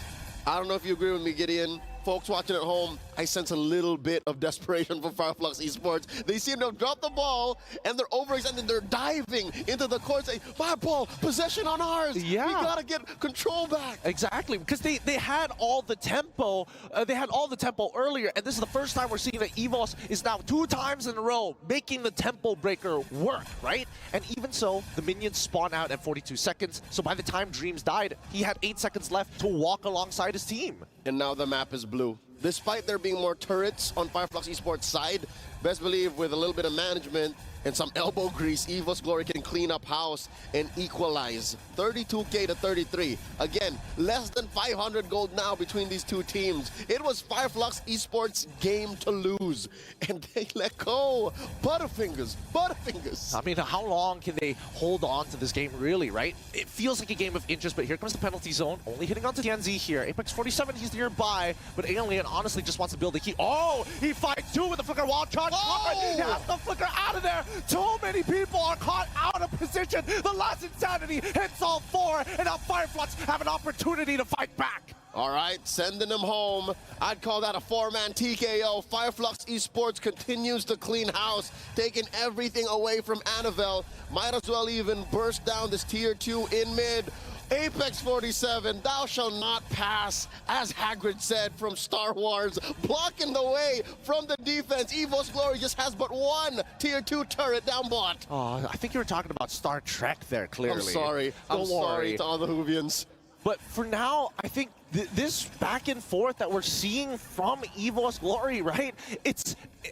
I don't know if you agree with me, Gideon. Folks watching at home, I sense a little bit of desperation from Fireflux Esports. They seem to have dropped the ball, and they're overextending. They're diving into the court, saying, "My ball, possession on ours.
Yeah.
We gotta get control back."
Exactly, because they had all the tempo. They had all the tempo earlier, and this is the first time we're seeing that EVOS is now 2 times in a row making the tempo breaker work, right? And even so, the minions spawn out at 42 seconds. So by the time Dreams died, he had 8 seconds left to walk alongside his team.
And now the map is blue. Despite there being more turrets on Fireflux Esports' side, best believe with a little bit of management and some elbow grease, EVOS Glory can clean up house and equalize. 32K to 33. Again, less than 500 gold now between these two teams. It was Fireflux Esports' game to lose, and they let go. Butterfingers, Butterfingers.
I mean, how long can they hold on to this game, really, right? It feels like a game of inches, but here comes the penalty zone. Only hitting onto TNZ here. Apex 47, he's nearby, but Alien honestly just wants to build a key. Oh, he fights too with the Flicker Wild Charge.
Oh!
He has the Flicker out of there. Too many people are caught out of position. The last Insanity hits all 4, and now Fireflux have an opportunity to fight back.
All right, sending them home. I'd call that a 4-man TKO. Fireflux Esports continues to clean house, taking everything away from Annabelle. Might as well even burst down this tier 2 in mid. Apex 47, thou shalt not pass, as Hagrid said from Star Wars, blocking the way from the defense. EVOS Glory just has but 1 tier 2 turret down bot.
Oh, I think you were talking about Star Trek there, clearly.
I'm sorry. I'm sorry to all the Whovians.
But for now, I think this back and forth that we're seeing from EVOS Glory, right?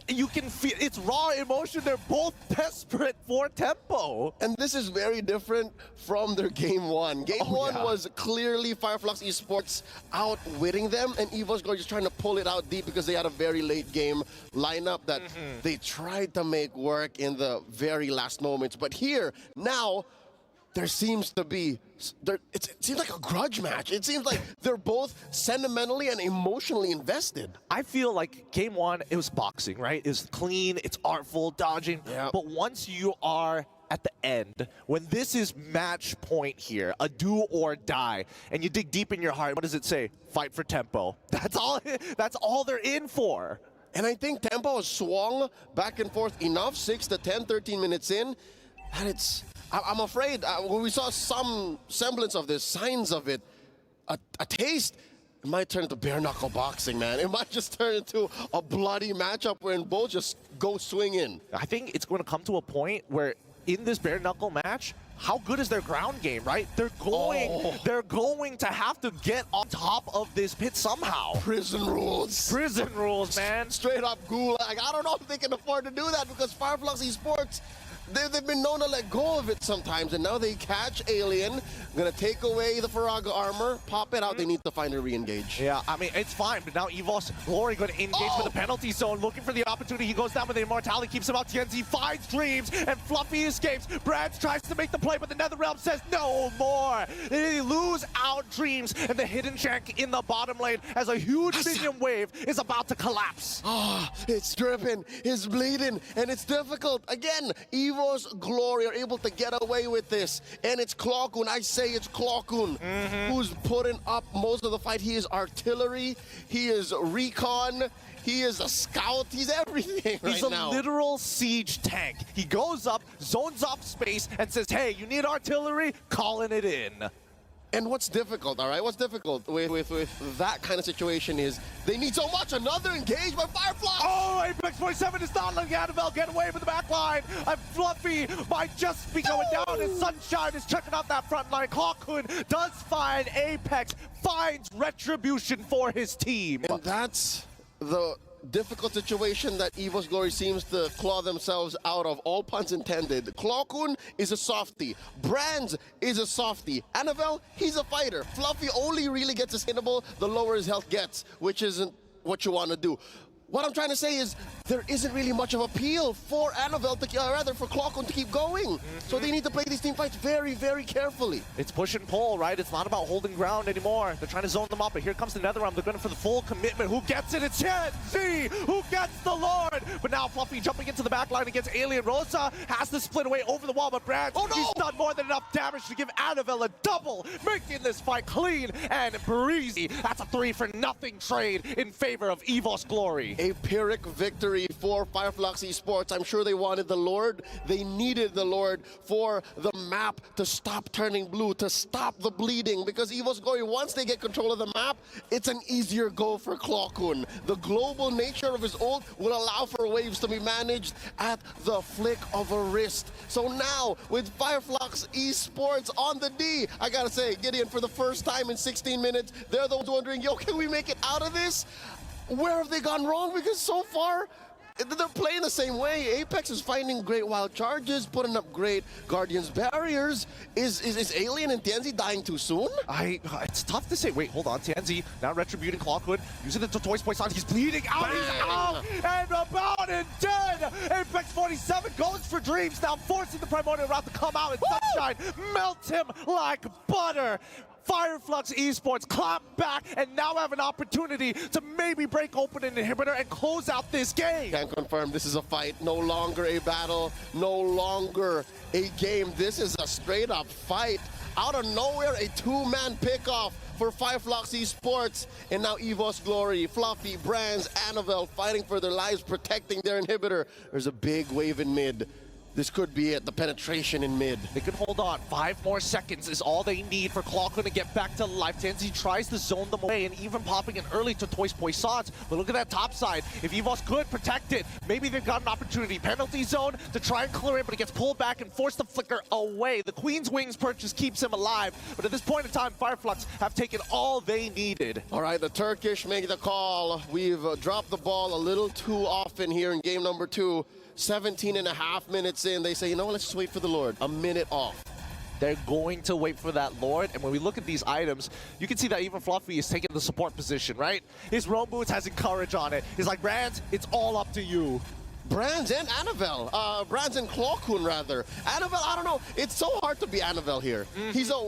You can feel it's raw emotion. They're both desperate for tempo.
And this is very different from their game 1. Game 1 was clearly Fireflux Esports outwitting them, and EVOS Glory just trying to pull it out deep because they had a very late game lineup that they tried to make work in the very last moments. But here, now, there seems to be, it seems like a grudge match. It seems like they're both sentimentally and emotionally invested.
I feel like game 1, it was boxing, right? It's clean, it's artful, dodging.
Yep.
But once you are at the end, when this is match point here, a do or die, and you dig deep in your heart, what does it say? Fight for tempo. That's all they're in for.
And I think tempo has swung back and forth enough, 6 to 10, 13 minutes in, that I'm afraid when we saw some semblance of this, signs of it, a taste, it might turn into bare knuckle boxing, man. It might just turn into a bloody matchup wherein both just go swinging.
I think it's going to come to a point where in this bare knuckle match, how good is their ground game, right? They're going to have to get on top of this pit somehow.
Prison rules.
Prison rules, man.
Straight up gulag. I don't know if they can afford to do that because Fireflux Esports, they've been known to let go of it sometimes, and now they catch Alien, gonna take away the Faraga armor, pop it out, they need to find a re-engage.
Yeah, I mean, it's fine, but now EVOS Glory going to engage with the penalty zone, looking for the opportunity. He goes down with the immortality, keeps him out. TNZ finds Dreams, and Fluffy escapes. Brands tries to make the play, but the Nether Realm says no more. They lose out Dreams, and the hidden shank in the bottom lane as a huge minion wave is about to collapse.
It's dripping, it's bleeding, and it's difficult. Again, EVOS EVOS Glory are able to get away with this. And it's Klokun. I say it's Klokun who's putting up most of the fight. He is artillery. He is recon. He is a scout. He's everything right now.
He's a literal siege tank. He goes up, zones off space, and says, hey, you need artillery? Calling it in.
And what's difficult, all right? What's difficult with that kind of situation is they need so much. Another engage by Firefly.
Oh, Apex 47 is not letting Annabelle get away from the back line. And Fluffy might just be going down, and Sunshine is checking out that front line. Klokun does find Apex, finds retribution for his team.
And that's the difficult situation that EVOS Glory seems to claw themselves out of, all puns intended. Klokun is a softie. Brands is a softie. Annabelle, he's a fighter. Fluffy only really gets hittable the lower his health gets, which isn't what you want to do. What I'm trying to say is there isn't really much of appeal for Annabelle to, rather for Klokun to keep going. So they need to play these team fights very, very carefully.
It's push and pull, right? It's not about holding ground anymore. They're trying to zone them up, but here comes the NetherRealm. They're going for the full commitment. Who gets it? It's Z who gets the Lord. But now Fluffy jumping into the back line against Alien. Rosa has to split away over the wall, but Branch, he's done more than enough damage to give Annabelle a double, making this fight clean and breezy. That's a 3-for-0 trade in favor of EVOS Glory.
A Pyrrhic victory for Flux Esports. I'm sure they wanted the Lord. They needed the Lord for the map to stop turning blue, to stop the bleeding, because EVOS Glory, once they get control of the map, it's an easier go for Klokun. The global nature of his ult will allow for waves to be managed at the flick of a wrist. So now, with Flux Esports on the D, I gotta say, Gideon, for the first time in 16 minutes, they're the ones wondering, yo, can we make it out of this? Where have they gone wrong? Because so far, they're playing the same way. Apex is finding great wild charges, putting up great Guardians barriers. Is Alien and TNZ dying too soon?
It's tough to say. Wait, hold on. TNZ now retributing Klokun, using the Toys Poison. He's bleeding out.
Bang!
He's out and about and dead. Apex 47 goes for Dreams, now forcing the Primordial route to come out, and Sunshine melts him like butter. Flux Esports clap back and now have an opportunity to maybe break open an inhibitor and close out this game.
Can confirm this is a fight, no longer a battle, no longer a game. This is a straight up fight. Out of nowhere, a two-man pickoff for Flux Esports. And now EVOS Glory, Fluffy, Brands, Annabelle fighting for their lives, protecting their inhibitor. There's a big wave in mid. This could be it, the penetration in mid.
They can hold on. 5 more seconds is all they need for Klokun to get back to life. TNZ tries to zone them away and even popping in early to Toys Poissons. But look at that top side. If EVOS could protect it, maybe they've got an opportunity. Penalty zone to try and clear it, but it gets pulled back and forced to flicker away. The Queen's Wings purchase keeps him alive. But at this point in time, Flux have taken all they needed.
All right, the Turkish make the call. We've dropped the ball a little too often here in game number 2. 17.5 minutes in, they say, you know what, let's just wait for the Lord. A minute off.
They're going to wait for that Lord, and when we look at these items, you can see that even Fluffy is taking the support position, right? His roam boots has courage on it. He's like, Brands, it's all up to you.
Brands and Annabelle. Brands and Klokun, rather. Annabelle, I don't know. It's so hard to be Annabelle here. He's a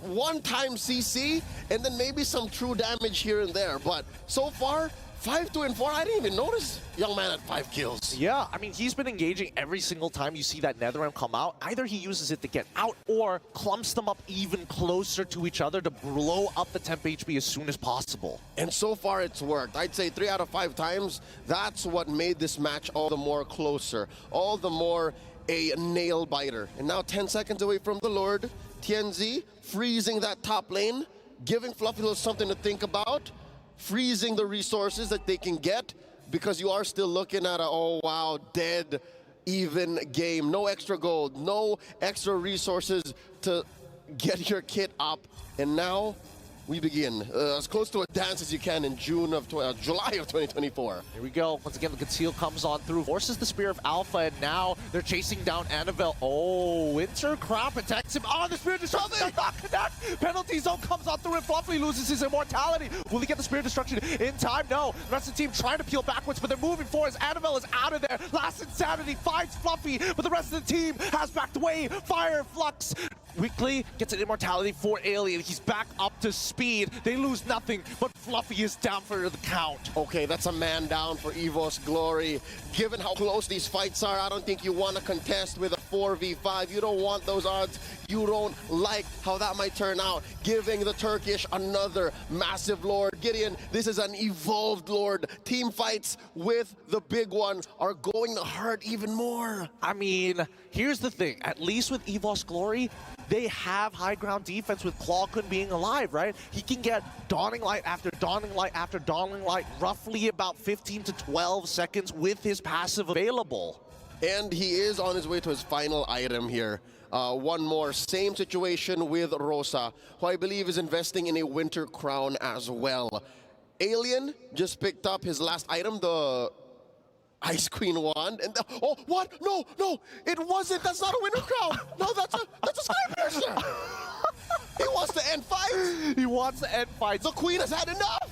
one-time CC, and then maybe some true damage here and there. But so far, 5, 2, and 4, I didn't even notice young man at 5 kills.
Yeah, I mean, he's been engaging every single time you see that NetherRealm come out. Either he uses it to get out or clumps them up even closer to each other to blow up the temp HP as soon as possible.
And so far, it's worked. I'd say 3 out of 5 times. That's what made this match all the more closer, all the more a nail-biter. And now 10 seconds away from the Lord. TNZ freezing that top lane, giving Fluffy Little something to think about. Freezing the resources that they can get, because you are still looking at a, oh wow, dead, even game. No extra gold, no extra resources to get your kit up. And now we begin. As close to a dance as you can in July of 2024.
Here we go. Once again, the Conceal comes on through, forces the Spear of Alpha, and now they're chasing down Annabelle. Oh, Winter Crown protects him. Oh, the Spear Destruction does not connect. Penalty Zone comes on through, and Fluffy loses his immortality. Will he get the Spear Destruction in time? No. The rest of the team trying to peel backwards, but they're moving forward as Annabelle is out of there. Last Insanity finds Fluffy, but the rest of the team has backed away. Flux weakly gets an immortality for Alien. He's back up to speed. They lose nothing, but Fluffy is down for the count.
Okay, that's a man down for EVOS Glory. Given how close these fights are, I don't think you want to contest with a 4v5. You don't want those odds. You don't like how that might turn out, giving the Turkish another massive Lord. Gideon, this is an evolved Lord. Team fights with the big one are going to hurt even more.
I mean, here's the thing. At least with EVOS Glory, they have high ground defense with Clawkun being alive, right? He can get Dawning Light after Dawning Light after Dawning Light, roughly about 15 to 12 seconds with his passive available.
And he is on his way to his final item here. One more, same situation with Rosa, who I believe is investing in a Winter Crown as well. Alien just picked up his last item, the Ice Queen wand, and oh, what? No, no, it wasn't. That's not a Winter Crown. No, that's a Sky Piercer. He wants to end fights.
He wants to end fights.
The Queen has had enough.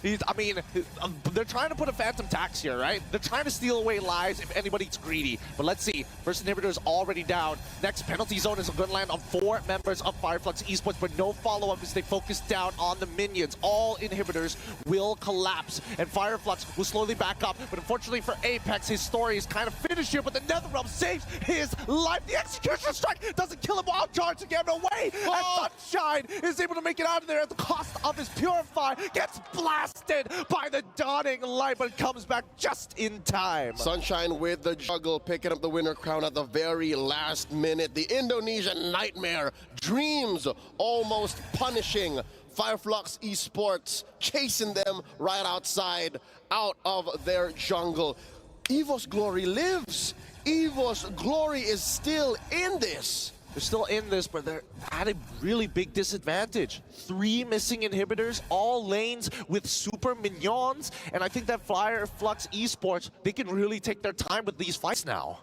They're trying to put a Phantom Tax here, right? They're trying to steal away lives if anybody's greedy. But let's see. First inhibitor is already down. Next penalty zone is going to land on 4 members of Fireflux Esports, but no follow-up as they focus down on the minions. All inhibitors will collapse, and Fireflux will slowly back up. But unfortunately for Apex, his story is kind of finished here, but the NetherRealm saves his life. The Execution Strike doesn't kill him while charging him away. And Sunshine is able to make it out of there at the cost of his Purify. Gets blasted by the Dawning Light, but comes back just in time.
Sunshine with the juggle, picking up the Winter Crown at the very last minute. The Indonesian Nightmare Dreams almost punishing Fireflux Esports, chasing them right outside, out of their jungle. EVOS Glory lives. EVOS Glory is still in this.
They're still in this, but they're at a really big disadvantage. 3 missing inhibitors, all lanes with super minions, and I think that Fireflux Esports, they can really take their time with these fights now.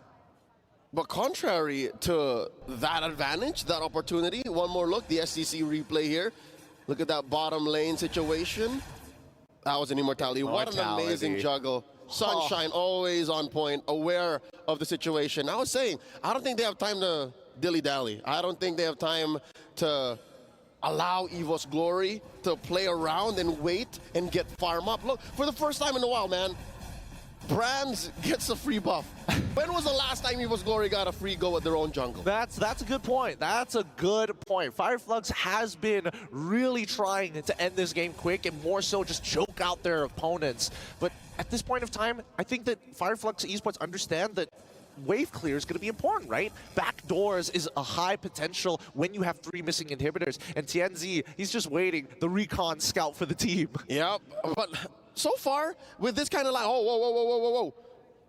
But contrary to that advantage, that opportunity, one more look, the SCC replay here. Look at that bottom lane situation. That was an immortality. What an amazing juggle. Sunshine always on point, aware of the situation. I was saying, I don't think they have time to dilly-dally. I don't think they have time to allow EVOS Glory to play around and wait and get farm up. Look, for the first time in a while, man, Brands gets a free buff. When was the last time EVOS Glory got a free go at their own jungle?
That's a good point. That's a good point. Fireflux has been really trying to end this game quick and more so just choke out their opponents. But at this point of time, I think that Fireflux Esports understand that wave clear is going to be important, right? Backdoors is a high potential when you have 3 missing inhibitors. And TNZ, he's just waiting, the recon scout for the team.
Yep, but so far, with this kind of line, oh, whoa.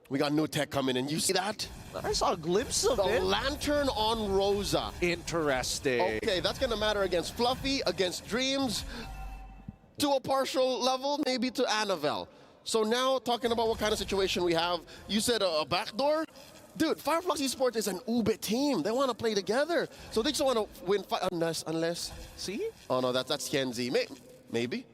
We got new tech coming in. You see that?
I saw a glimpse of it.
The Lantern on Rosa.
Interesting.
Okay, that's going to matter against Fluffy, against Dreams, to a partial level, maybe to Annabelle. So now, talking about what kind of situation we have, you said a backdoor? Dude, Fireflux Esports is an Ube team. They want to play together. So they just want to win unless...
See?
Oh, no, that's TNZ. Maybe.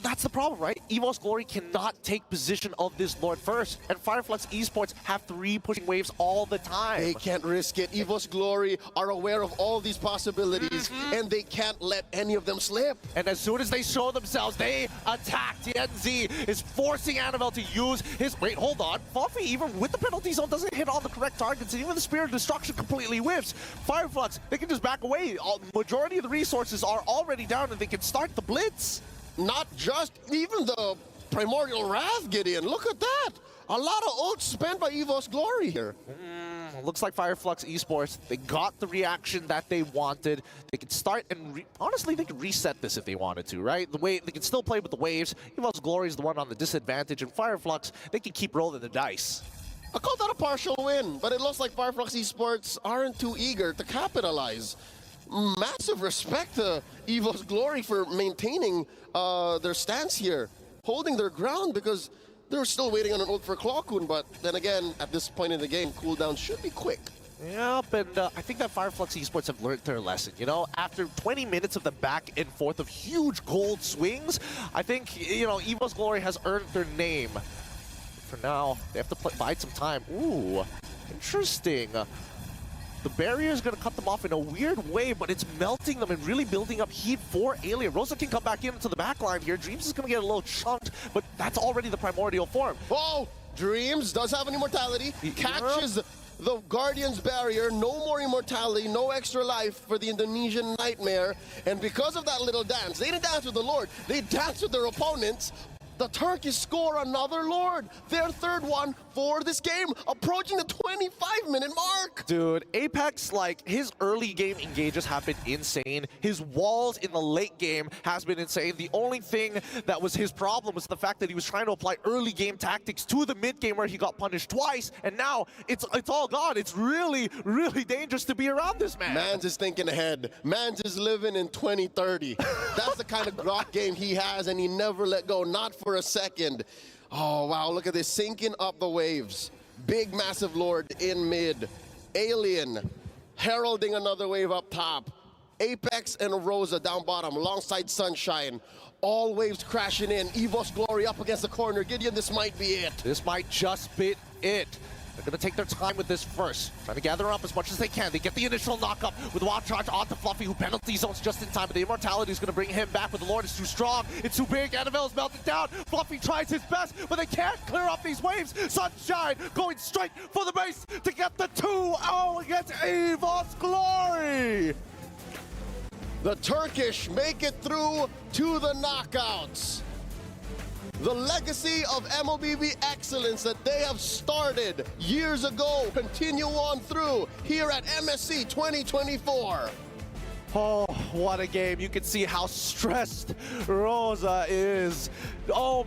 That's the problem, right? EVOS Glory cannot take position of this Lord first, and Fireflux Esports have 3 pushing waves all the time.
They can't risk it. EVOS Glory are aware of all these possibilities, and they can't let any of them slip.
And as soon as they show themselves, they attack. TNZ is forcing Annabelle to use his... Wait, hold on. Fluffy, even with the penalty zone, doesn't hit all the correct targets, and even the Spirit of Destruction completely whiffs. Fireflux, they can just back away. Majority of the resources are already down, and they can start the blitz.
Not just, even the Primordial Wrath, Gideon. Look at that. A lot of ult spent by EVOS Glory here.
Looks like Fireflux Esports, they got the reaction that they wanted. They could start and, honestly, they could reset this if they wanted to, right? The way they can still play with the waves. EVOS Glory is the one on the disadvantage, and Fireflux, they can keep rolling the dice.
I call that a partial win, but it looks like Fireflux Esports aren't too eager to capitalize. Massive respect to EVOS Glory for maintaining their stance here, holding their ground, because they're still waiting on an ult for Clawkun, but then again, at this point in the game, cooldown should be quick.
Yep, and I think that Fireflux Esports have learned their lesson, you know? After 20 minutes of the back and forth of huge gold swings, I think, you know, EVOS Glory has earned their name. For now, they have to bide some time. Ooh, interesting. The barrier is going to cut them off in a weird way, but it's melting them and really building up heat for Alien. Rosa can come back into the back line here. Dreams is going to get a little chunked, but that's already the primordial form.
Oh, Dreams does have an immortality. Catches the Guardian's barrier, no more immortality, no extra life for the Indonesian Nightmare. And because of that little dance, they didn't dance with the Lord, they danced with their opponents. The Turkish score another Lord, their third one for this game, approaching the 25-minute mark.
Dude, Apex, like, his early game engages have been insane. His walls in the late game has been insane. The only thing that was his problem was the fact that he was trying to apply early game tactics to the mid game where he got punished twice, and now it's all gone. It's really, really dangerous to be around this man.
Mans is thinking ahead. Mans is living in 2030. That's the kind of grok game he has, and he never let go, not for a second. Oh, wow, look at this, sinking up the waves. Big, massive Lord in mid. Alien heralding another wave up top. Apex and Rosa down bottom, alongside Sunshine. All waves crashing in. EVOS Glory up against the corner. Gideon, this might be it.
This might just be it. They're going to take their time with this first, trying to gather up as much as they can. They get the initial knock-up with Wild Charge onto Fluffy, who penalty zones just in time, but the immortality is going to bring him back, but the Lord is too strong. It's too big. Annabelle is melted down. Fluffy tries his best, but they can't clear up these waves. Sunshine going straight for the base to get the 2-0 against EVOS Glory.
The Turkish make it through to the knockouts. The legacy of MLBB excellence that they have started years ago continue on through here at MSC 2024.
Oh, what a game. You can see how stressed Rosa is. Oh